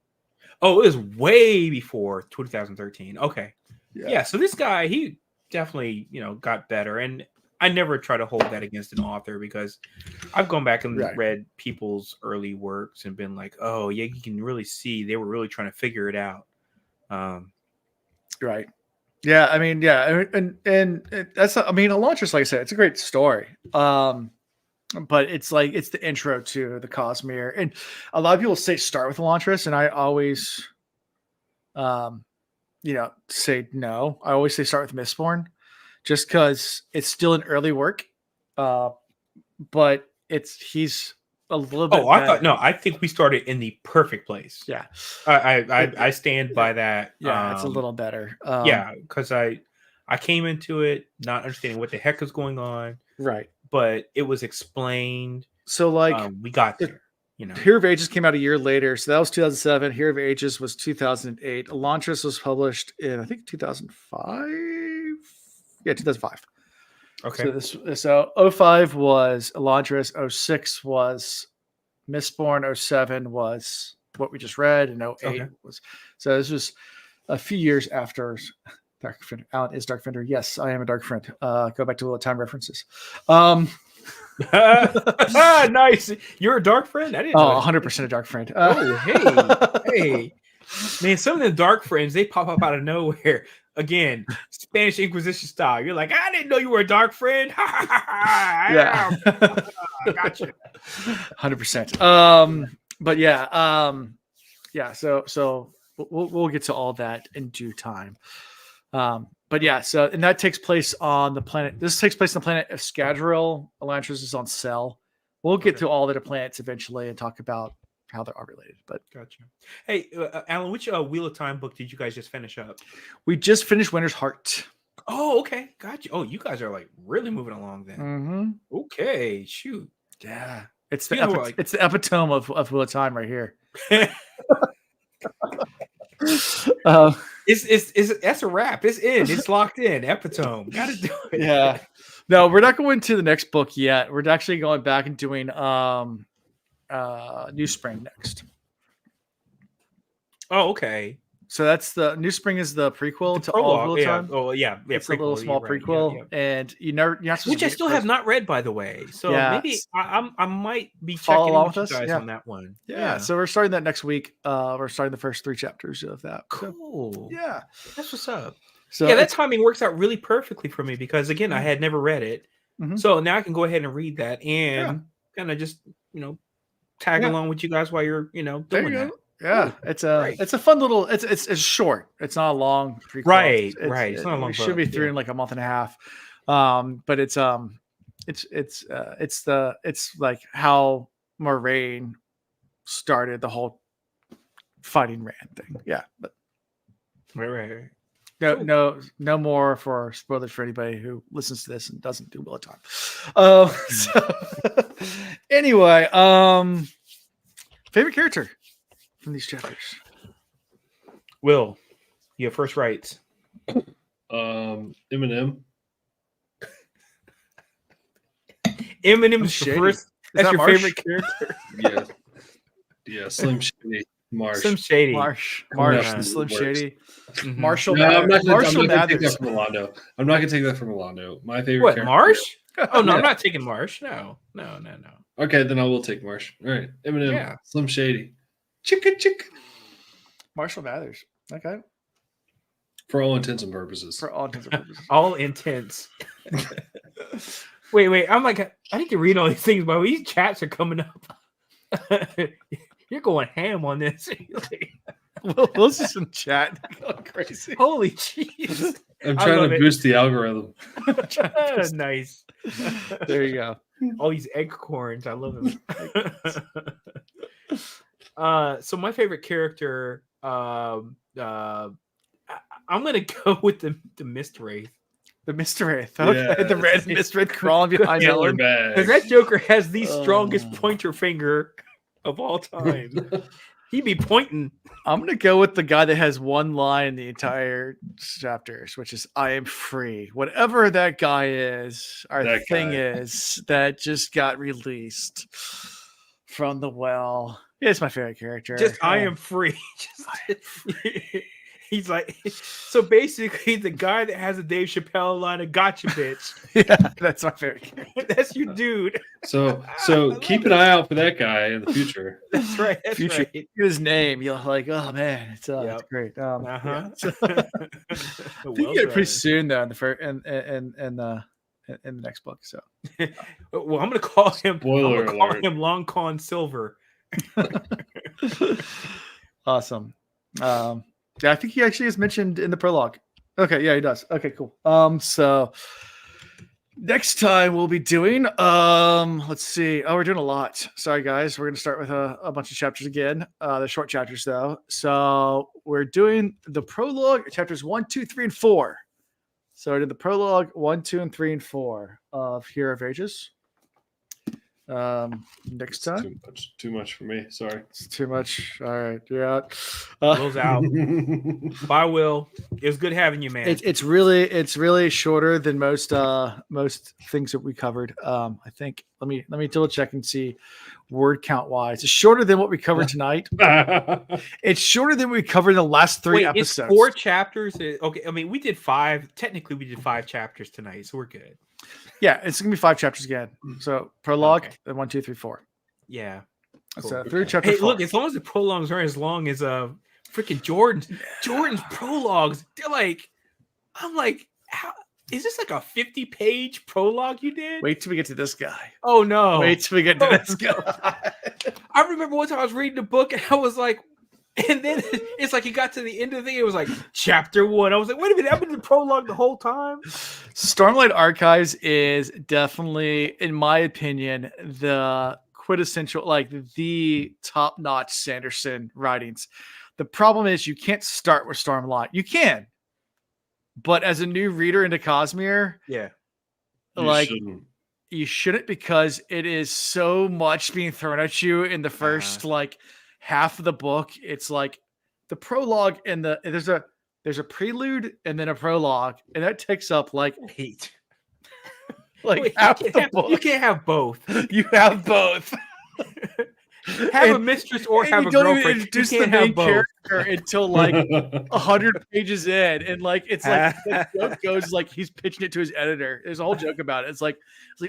Oh, it was way before 2013. Okay, yeah. So this guy, he definitely got better, and I never try to hold that against an author because I've gone back and read people's early works and been like, oh yeah, you can really see they were really trying to figure it out. Right. Yeah. I mean, yeah. And that's, Elantris, like I said, it's a great story. But it's like, it's the intro to the Cosmere. And a lot of people say start with Elantris, and I always, say no. I always say start with Mistborn. Just because it's still an early work, but he's a little bit. I think we started in the perfect place. Yeah, I stand by that. Yeah, it's a little better. Because I I came into it not understanding what the heck was going on, Right. but it was explained. So like we got there. You know, Hero of Ages came out a year later, so that was 2007. Hero of Ages was 2008. Elantris was published in I think 2005. Yeah, 2005. okay. So 05 was Elantris. 06 was Mistborn. 07 was what we just read, and 08 was. So this was a few years after Dark Friend. Alan is Dark Friender. Yes, I am a Dark Friend. Go back to little time references. Nice. You're a Dark Friend? I didn't know 100% a Dark Friend. Hey. Man, some of the Dark Friends, they pop up out of nowhere. Again, Spanish Inquisition style. You're like, I didn't know you were a Dark Friend. Yeah. Gotcha. 100%. But yeah. So we'll get to all that in due time. But yeah, and that takes place on the planet. This takes place on the planet of Scadrial. Elantris is on Cell. We'll get to all the planets eventually and talk about how they're all related. But gotcha. Hey, Alan, which Wheel of Time book did you guys just finish up? We just finished Winter's Heart. Oh, okay, gotcha. Oh, you guys are like really moving along then. Mm-hmm. Okay, shoot. Yeah, it's the it's the epitome of Wheel of Time right here. It's that's a wrap. It's in. It's locked in. Epitome. Gotta do it. Yeah. No, we're not going to the next book yet. We're actually going back and doing New Spring next. Oh, okay. So that's the New Spring is the prequel to all of Wheel of Time. Oh, yeah. It's a little small prequel, and you're not which I still have not read, by the way. So maybe I might be checking in with you guys on that one. Yeah. So we're starting that next week. We're starting the first 3 chapters of that. Cool. So, yeah, that's what's up. So that timing works out really perfectly for me because again, I had never read it, so now I can go ahead and read that and kind of just tag along with you guys while you're doing that. Yeah, it's a fun little. It's short. It's not a long prequel. Right. It's not a long. We should be through in like a month and a half. But it's like how Moraine started the whole fighting Rand thing. Yeah, but right. No more for spoilers for anybody who listens to this and doesn't do Wheel of Time. Anyway, favorite character from these chapters. Will, you have first rights. Eminem. Eminem's the first. That's your Marsh? favorite character. Yeah. Slim Shady. Marsh. Slim Shady. Marsh. Slim Shady. Mm-hmm. Marshall. No, I'm not Marshall going to take Mathers. that from Orlando. I'm not going to take that from Orlando. My favorite What, character. Marsh? Oh, no, I'm not taking Marsh. No. Okay, then I will take Marsh. All right. Eminem. Yeah. Slim Shady. Chicka. Marshall Mathers. Okay. For all intents and purposes. All intents. Wait. I'm like, I need to read all these things, but these chats are coming up. You're going ham on this. Will's just in chat going crazy. Holy jeez. I'm trying to boost the algorithm. Nice. There you go. All these acorns. I love them. So my favorite character, I'm gonna go with the Mist Wraith. The Mist Wraith. Okay. Yeah. The red Mist Wraith crawling behind Ellen. Because that Joker has the strongest pointer finger of all time. He'd be pointing. I'm gonna go with the guy that has one line in the entire chapters, which is "I am free." Whatever that guy is, is that just got released from the well. It's my favorite character. I am free. He's like, so basically the guy that has a Dave Chappelle line of "Gotcha, bitch." Yeah, that's my favorite character. That's your dude. So keep an eye out for that guy in the future. That's right. Future. Right. His name, you're like, oh man, it's great. I think you get it pretty soon though in the next book. So, well, I'm gonna call him. Spoiler call him Long Con Silver. Awesome. Yeah, I think he actually is mentioned in the prologue. Okay, yeah, he does. Okay, cool. So next time we'll be doing let's see. Oh, we're doing a lot. Sorry guys. We're gonna start with a bunch of chapters again. The short chapters though. So we're doing the prologue, chapters 1, 2, 3, and 4. So I did the prologue 1, 2, and 3, and 4 of Hero of Ages. Next time. Too much for me. Sorry. It's too much. All right, you're out. Will's out. Bye, Will. It was good having you, man. It's really shorter than most things that we covered. I think let me double check and see word count wise. It's shorter than what we covered tonight. It's shorter than we covered in the last 3 episodes. It's 4 chapters. Okay, I mean we did 5. Technically, we did 5 chapters tonight, so we're good. Yeah, it's gonna be 5 chapters again. So prologue, and 1, 2, 3, 4. Yeah. Cool. So through chapter 4. Look, as long as the prologues aren't as long as freaking Jordan's prologues, they're like, I'm like, how is this like a 50-page prologue you did? Wait till we get to this guy. Oh no. Wait till we get to this guy. I remember one time I was reading the book and I was like, and then it's like it got to the end of the thing. It was like chapter 1. I was like, wait a minute, I've been in the prologue the whole time. Stormlight Archives is definitely, in my opinion, the quintessential, like the top-notch Sanderson writings. The problem is you can't start with Stormlight. You can, but as a new reader into Cosmere, you shouldn't because it is so much being thrown at you in the first half of the book. It's like the prologue and there's a prelude and then a prologue, and that takes up like half the book. You can't have both. You have both. Have a mistress or have a girlfriend. You can't introduce the main character until like 100 pages in, and like it's like the joke goes like he's pitching it to his editor. There's a whole joke about it. It's like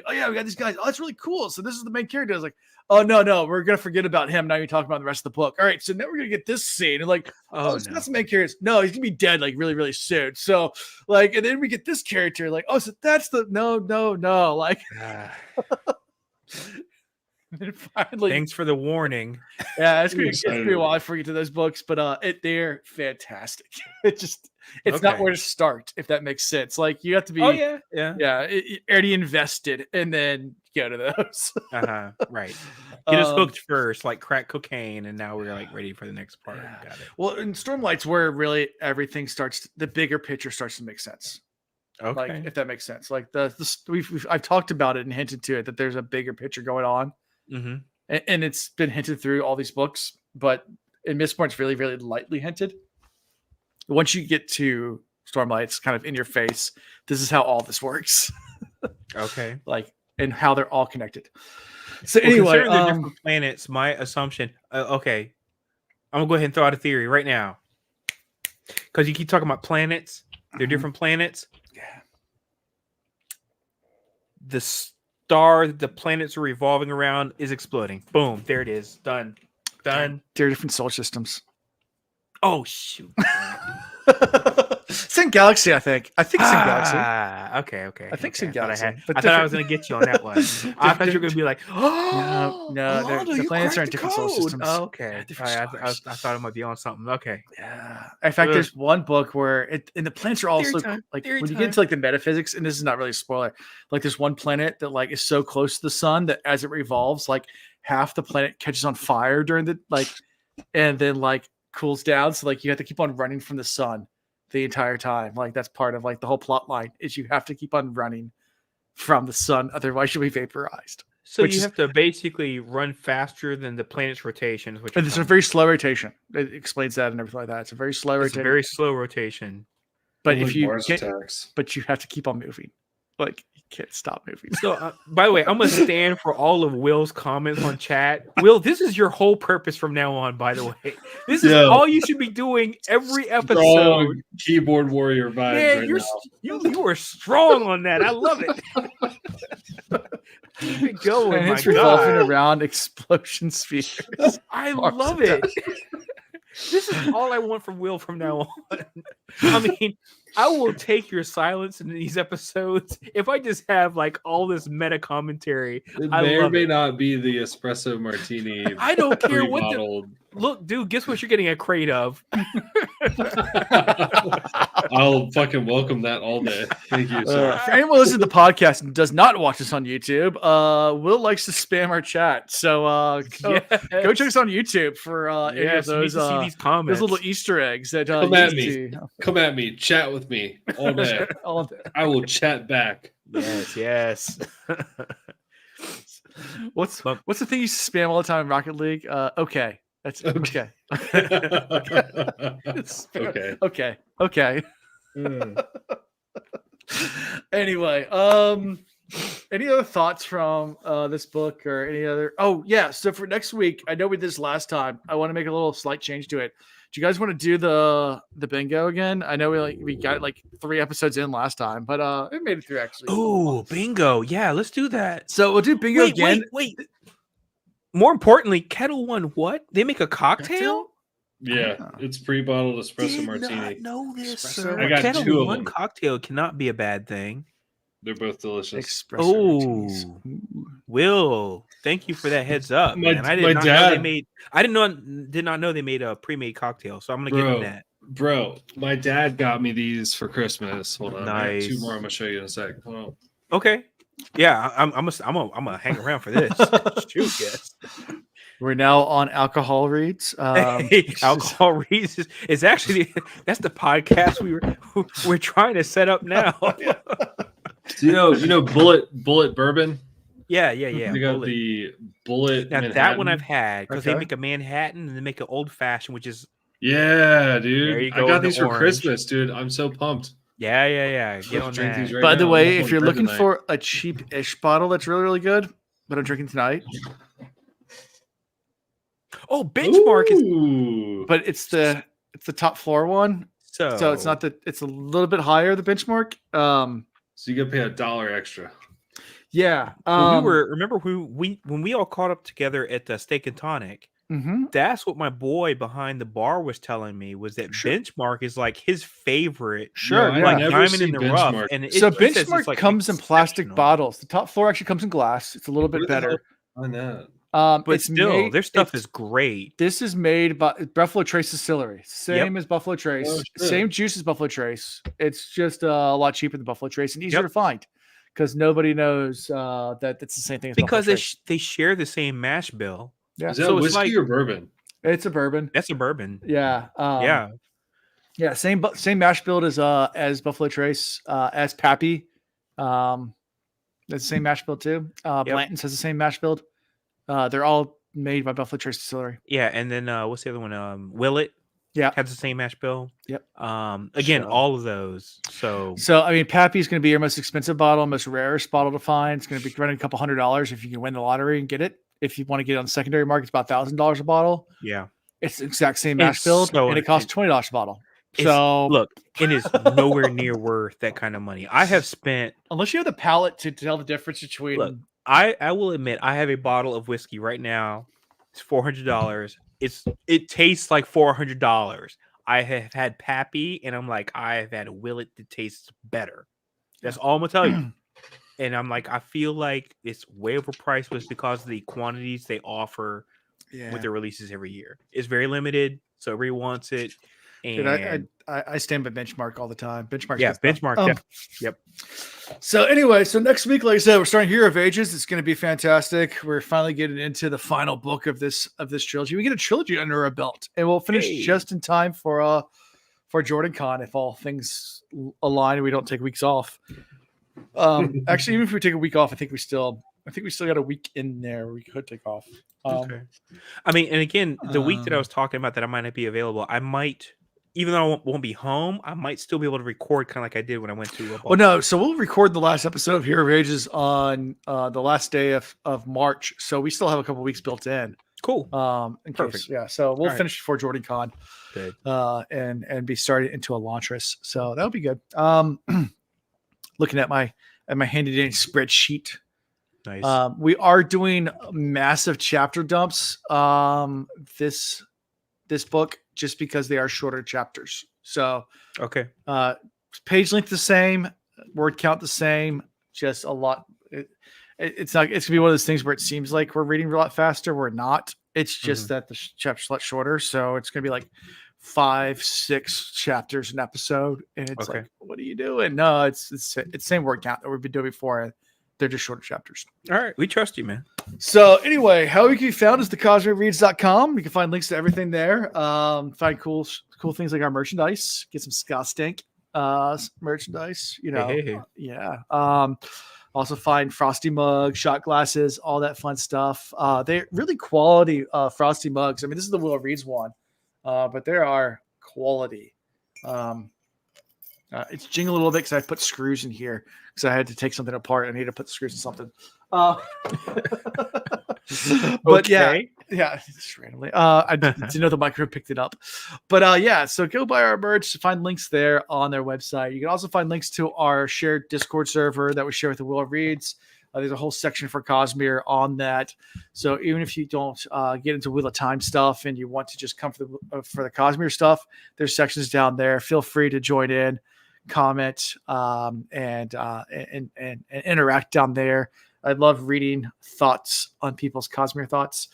oh yeah, we got these guys. Oh, that's really cool. So this is the main character. I was like, oh no, we're gonna forget about him. Now you're talking about the rest of the book. All right, so now we're gonna get this scene, and like so that's the main character. No, he's gonna be dead like really really soon. So like, and then we get this character. Like so that's the no like. And finally, thanks for the warning. Yeah, it's gonna be a while before we get to those books, but they're fantastic. It's not where to start, if that makes sense. Like you have to be already invested and then go to those. Right. Get us hooked first, like crack cocaine, and now we're like ready for the next part. Got it. Well, in Stormlight's where really everything starts, the bigger picture starts to make sense. Okay. Like if that makes sense. Like I've talked about it and hinted to it that there's a bigger picture going on. Mm-hmm. And it's been hinted through all these books, but in Mistborn it's really, really lightly hinted. Once you get to Stormlight, it's kind of in your face. This is how all this works. Okay. Like, and how they're all connected. So anyway, the different planets, my assumption. Okay, I'm gonna go ahead and throw out a theory right now, because you keep talking about planets. They're different planets. Yeah. The star that the planets are revolving around is exploding. Boom! There it is. Done. They're different solar systems. Oh shoot! Same galaxy, I think. Same galaxy. Okay. I think same galaxy. I thought I was going to get you on that one. I thought you were going to be like, no, the planets are in different solar systems. Oh, okay. I thought it might be on something. Okay. Yeah. In fact, there's one book where and the planets are also like when you get into like the metaphysics, and this is not really a spoiler. Like there's one planet that like is so close to the sun that as it revolves, like half the planet catches on fire during the and then like cools down. So like you have to keep on running from the sun the entire time. Like that's part of like the whole plot line is you have to keep on running from the sun, otherwise you'll be vaporized. So you have to basically run faster than the planet's rotation. It's a very slow rotation. It explains that and everything like that. It's a very slow rotation. A very slow rotation. But if you but you have to keep on moving. Like you can't stop moving. So, by the way, I'm gonna stand for all of Will's comments on chat. Will, this is your whole purpose from now on. By the way, this is all you should be doing every episode. Strong keyboard warrior vibes. Man, you are strong on that. I love it. Keep it going. And it's revolving around explosion spheres. I love it. This is all I want from Will from now on. I mean, I will take your silence in these episodes if I just have like all this meta commentary. It may or may not be the espresso martini. I don't care what Look, dude, guess what you're getting a crate of? I'll fucking welcome that all day. Thank you, sir. For anyone listening to the podcast and does not watch us on YouTube, Will likes to spam our chat. So go check us on YouTube for any of those see these comments. those little Easter eggs that Come at me. Come at me. Chat with me all day. all day. I will chat back. Yes. What's the thing you spam all the time in Rocket League? Okay. That's okay. Okay. Anyway, any other thoughts from this book or any other? Oh yeah, so for next week, I know we did this last time. I want to make a little slight change to it. Do you guys want to do the bingo again? I know we got like 3 episodes in last time, but it made it through actually. Oh, bingo! Yeah, let's do that. So we'll do bingo again. Wait. More importantly, Kettle One, what? They make a cocktail? Yeah, it's pre-bottled espresso martini. Not know this, Espresso sir. I got Kettle 2 of One them. cocktail cannot be a bad thing. They're both delicious. Espresso martinis. Will, thank you for that heads up, man. I did not know they made a pre-made cocktail, so I'm gonna give them that. Bro, my dad got me these for Christmas. Hold on, I Nice. got 2 more. I'm gonna show you in a sec. Hold on. Okay. Yeah, I'm gonna hang around for this. Shoot, yes. We're now on alcohol reads. Alcohol reads is actually that's the podcast we're trying to set up now. So, you know Bullet bourbon. Yeah. They got Bullet. the Bullet. Now Manhattan. that one I've had because they Okay. make a Manhattan and they make an old fashioned, which is Yeah, There dude. you I go got in the these for orange. Christmas, dude. I'm so pumped. yeah. Get on Drink that. these right By the now. way, I'm if you're on looking tonight. for a cheap-ish bottle that's really, really good, but I'm drinking tonight, Oh, benchmark is Ooh. but it's the top floor one, so it's not it's a little bit higher the benchmark. So you gotta pay $1 extra. Yeah. When we all caught up together at the Steak and Tonic. Mhm. That's what my boy behind the bar was telling me was that Sure. Benchmark is like his favorite, Sure, I yeah. like never diamond in see the rough. Benchmark. And So he says it's, benchmark like, comes in plastic exceptional. bottles. The top floor actually comes in glass. It's a little bit Where the hell better. On that. But It's still, made, their stuff it's- is great. This is made by Buffalo Trace Distillery. Same as Buffalo Trace. Oh, shit. Same juice as Buffalo Trace. It's just a lot cheaper than Buffalo Trace and easier Yep. to find because nobody knows that it's the same thing as Because Buffalo Trace. they share the same mash bill. Yeah. Is that So it's whiskey like- or bourbon? It's a bourbon. That's a bourbon. Yeah. Yeah. Same mash build as Buffalo Trace, as Pappy. That's the same mash build too. Blanton's has the same mash build. They're all made by Buffalo Trace Distillery. Yeah. And then what's the other one? Willet. Yeah. Has the same mash bill. Yep. Again, So- all of those. So So I mean, Pappy's going to be your most expensive bottle, most rarest bottle to find. It's going to be running a couple $100 if you can win the lottery and get it. If you want to get it on the secondary market, it's about $1,000 a bottle. yeah. It's the exact same And mash build, so- and it costs $20 a bottle. It's- So Look, it is nowhere near worth that kind of money. I have spent. unless you have the palate to tell the difference between, Look, I will admit I have a bottle of whiskey right now. It's $400. It tastes like $400. I have had Pappy, and I'm like, I have had a Willet that tastes better. That's all I'm gonna tell you. And I'm like, I feel like it's way overpriced, but it's because of the quantities they offer with their releases every year. It's very limited, so everybody wants it. And Dude, I stand by Benchmark all the time. Benchmark, benchmark. Yep. So anyway, so next week, like I said, we're starting Hero of Ages. It's going to be fantastic. We're finally getting into the final book of this trilogy. We get a trilogy under our belt, and we'll finish just in time for Jordan Con if all things align and we don't take weeks off. Actually, even if we take a week off, I think we still got a week in there we could take off. Okay. I mean, and again, the week that I was talking about that I might not be available, I might, even though I won't be home, I might still be able to record kind of like I did when I went to. Well, no, so we'll record the last episode of Hero of Ages on the last day of March, so we still have a couple weeks built in. Cool. Perfect. Yeah, so we'll All finish before Jordan Con. Good. And be started into Elantris. So that'll be good. Looking at my handy dandy spreadsheet. Nice. We are doing massive chapter dumps this book just because they are shorter chapters. So Okay. page length the same, word count the same, just a lot. It's gonna be one of those things where it seems like we're reading a lot faster. We're not. It's just that the chapter's a lot shorter, so it's gonna be like 5-6 chapters an episode, and it's like, what are you doing? No, it's same word count that we've been doing before. They're just shorter chapters. All right, we trust you, man. So anyway, how we can be found is thecosmereads.com. You can find links to everything there. Find cool things like our merchandise. Get some Scott Stink merchandise. Yeah. Also find Frosty mugs, shot glasses, all that fun stuff. They're really quality Frosty mugs. I mean, this is the Will Reads one, but there are quality. It's jingling a little bit because I put screws in here because I had to take something apart. I need to put screws in something. But yeah, just randomly. I didn't know the microphone picked it up, but yeah. So go buy our merch. Find links there on their website. You can also find links to our shared Discord server that we share with the Will Reads. There's a whole section for Cosmere on that. So even if you don't get into Wheel of Time stuff and you want to just come for the Cosmere stuff, there's sections down there. Feel free to join in, comment, and interact down there. I love reading thoughts on people's Cosmere thoughts.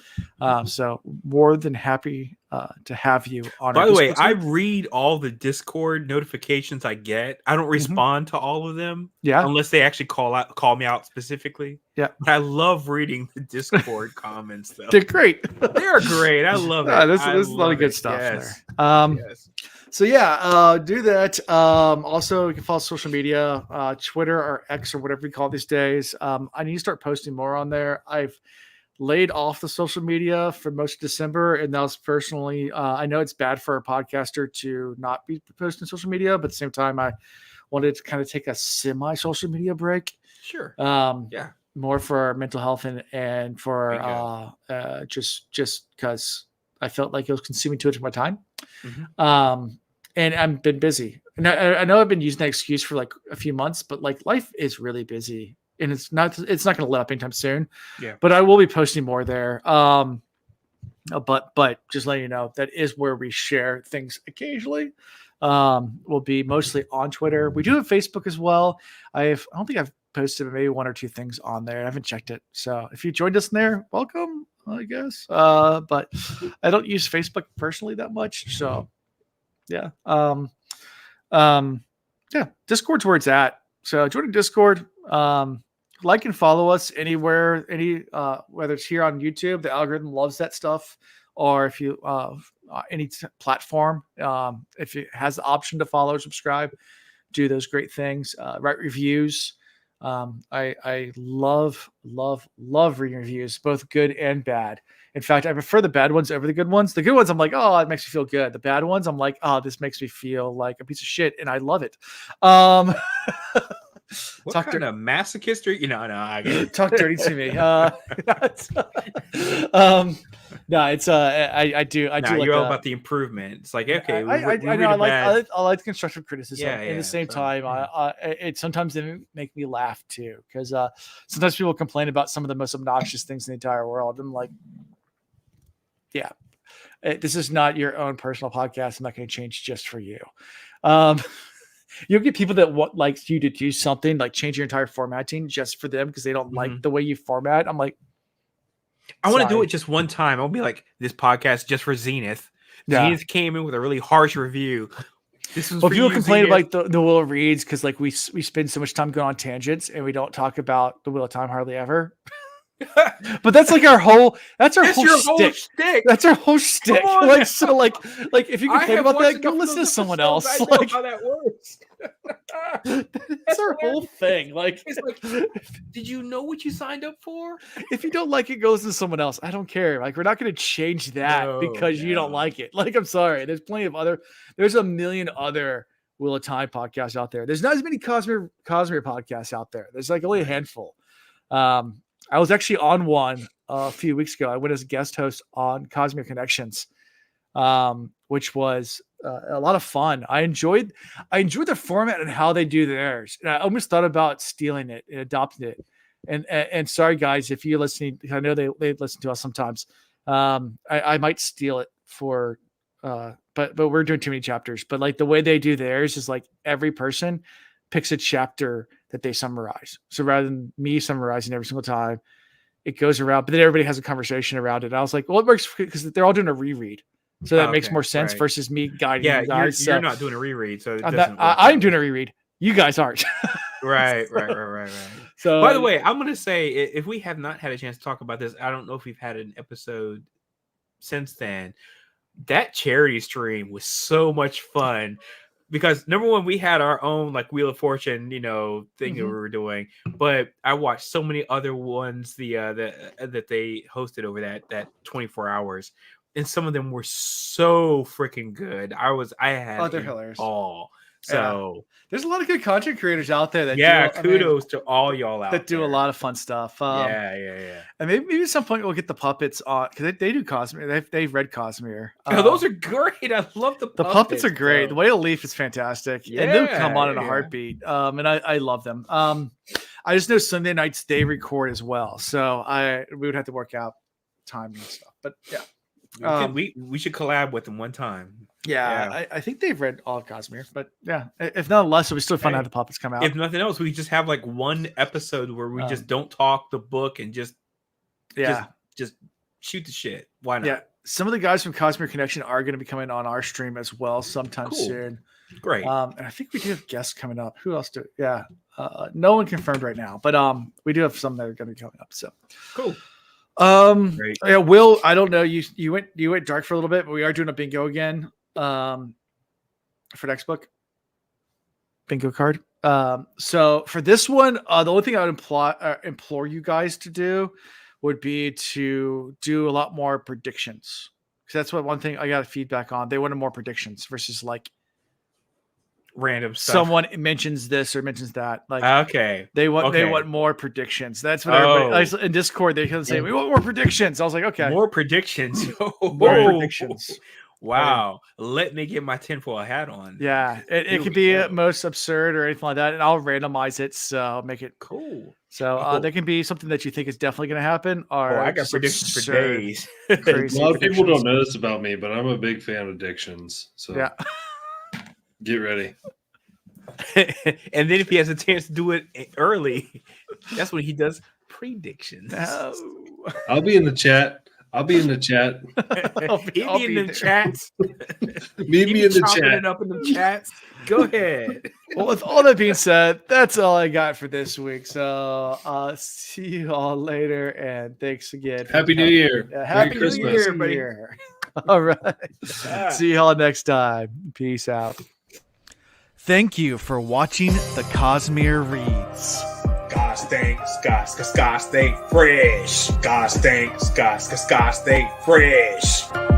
So more than happy to have you on. By the way, I read all the Discord notifications I get. I don't respond to all of them. Yeah. Unless they actually call me out specifically. Yeah. But I love reading the Discord comments though. They're great. They're great. I love it. There's a lot of good stuff there. So yeah, do that. Also, you can follow social media, Twitter or X or whatever we call these days. I need to start posting more on there. I've laid off the social media for most of December, and that was personally. I know it's bad for a podcaster to not be posting social media, but at the same time, I wanted to kind of take a semi-social media break. Sure. Yeah. More for our mental health and for just because I felt like it was consuming too much of my time. And I've been busy. And I know I've been using that excuse for like a few months, but like life is really busy and it's not going to let up anytime soon. Yeah. But I will be posting more there. But just letting you know, that is where we share things occasionally. We'll be mostly on Twitter. We do have Facebook as well. I don't think I've posted maybe 1 or 2 things on there. I haven't checked it. So if you joined us in there, welcome, I guess. But I don't use Facebook personally that much. So yeah. Discord's where it's at. So join the Discord. Like and follow us anywhere, whether it's here on YouTube, the algorithm loves that stuff, or if you any platform, if it has the option to follow or subscribe, do those great things. Write reviews. I love reading reviews, both good and bad. In fact, I prefer the bad ones over the good ones. The good ones, I'm like, oh, it makes me feel good. The bad ones, I'm like, oh, this makes me feel like a piece of shit, and I love it. What kind of masochist are you? No, I get it. Talk dirty to me. No, it's I do. You're all about the improvement. It's like, okay, I know. I like constructive criticism. At the same time, it sometimes they make me laugh too, because sometimes people complain about some of the most obnoxious things in the entire world. I'm like, yeah, this is not your own personal podcast. I'm not going to change just for you. You'll get people that want like you to do something like change your entire formatting just for them because they don't like the way you format. I'm like, I want to do it just one time. I'll be like, this podcast just for Zenith. Yeah. Zenith came in with a really harsh review. This was people complain about the Wheel of Reads because like we spend so much time going on tangents and we don't talk about the Wheel of Time hardly ever. But that's like our whole shtick. That's our whole shtick. Like so like if you complain about that, go listen to someone else. I know how that works. That's our whole thing. Like, it's like, did you know what you signed up for? If you don't like it, go listen to someone else. I don't care. Like, we're not going to change that because you don't like it. Like, I'm sorry. There's a million other Wheel of Time podcasts out there. There's not as many Cosmere podcasts out there. There's like only a handful. I was actually on one a few weeks ago. I went as a guest host on Cosmere Connections, which was a lot of fun. I enjoyed the format and how they do theirs. And I almost thought about stealing it and adopting it. And sorry guys, if you're listening, I know they listen to us sometimes. I might steal it for, but we're doing too many chapters. But like the way they do theirs is like every person picks a chapter that they summarize. So rather than me summarizing every single time, it goes around, but then everybody has a conversation around it. And I was like, well, it works because they're all doing a reread. So that makes more sense versus me guiding you guys. You're not doing a reread, so I'm doing a reread. You guys aren't. Right. So, by the way, I'm gonna say if we have not had a chance to talk about this, I don't know if we've had an episode since then. That charity stream was so much fun because number one, we had our own like Wheel of Fortune, thing that we were doing, but I watched so many other ones that they hosted over that 24 hours. And some of them were so freaking good. I had they're hilarious. All. So there's a lot of good content creators out there that kudos to all y'all out that do a lot of fun stuff. Yeah. And maybe at some point we'll get the puppets on because they do Cosmere. They've read Cosmere. Those are great. I love the puppets. The puppets are great. The Whale Leaf is fantastic. Yeah, and they'll come on in a heartbeat. And I love them. I just know Sunday nights they record as well. So we would have to work out time and stuff. But yeah. We should collab with them one time. Yeah. I think they've read all of Cosmere, but yeah, if not less, it'll be still fun to have the puppets come out. If nothing else, we just have like one episode where we just don't talk the book and just shoot the shit. Why not? Yeah, some of the guys from Cosmere Connection are going to be coming on our stream as well sometime soon. Great. And I think we do have guests coming up. Who else do? Yeah, no one confirmed right now, but we do have some that are going to be coming up. So cool. Great. Yeah, Will, I don't know. You went dark for a little bit, but we are doing a bingo again. For next book. Bingo card. So for this one, the only thing I would implore you guys to do would be to do a lot more predictions. Because that's one thing I got feedback on. They wanted more predictions versus like random stuff. Someone mentions this or mentions that. Like they want more predictions. That's what everybody in Discord they can say. We want more predictions. I was like, okay, more predictions. More predictions. Wow, let me get my tinfoil hat on. Yeah, it could be most absurd or anything like that, and I'll randomize it, so I'll make it cool. So there can be something that you think is definitely going to happen. Or I got predictions for days. A lot of people don't know this about me, but I'm a big fan of predictions. So yeah, get ready. And then if he has a chance to do it early, that's when he does predictions. No. I'll be in the chat. I'll be in the chat. I'll be in the chats. Meet me in the chat. It up in the chats. Go ahead. Well, with all that being said, that's all I got for this week. So I'll see you all later, and thanks again. Happy New Year. Happy New Year, everybody. All right. See you all next time. Peace out. Thank you for watching the Cosmere Reads. God stinks, God stay fresh. God stinks, God stay fresh.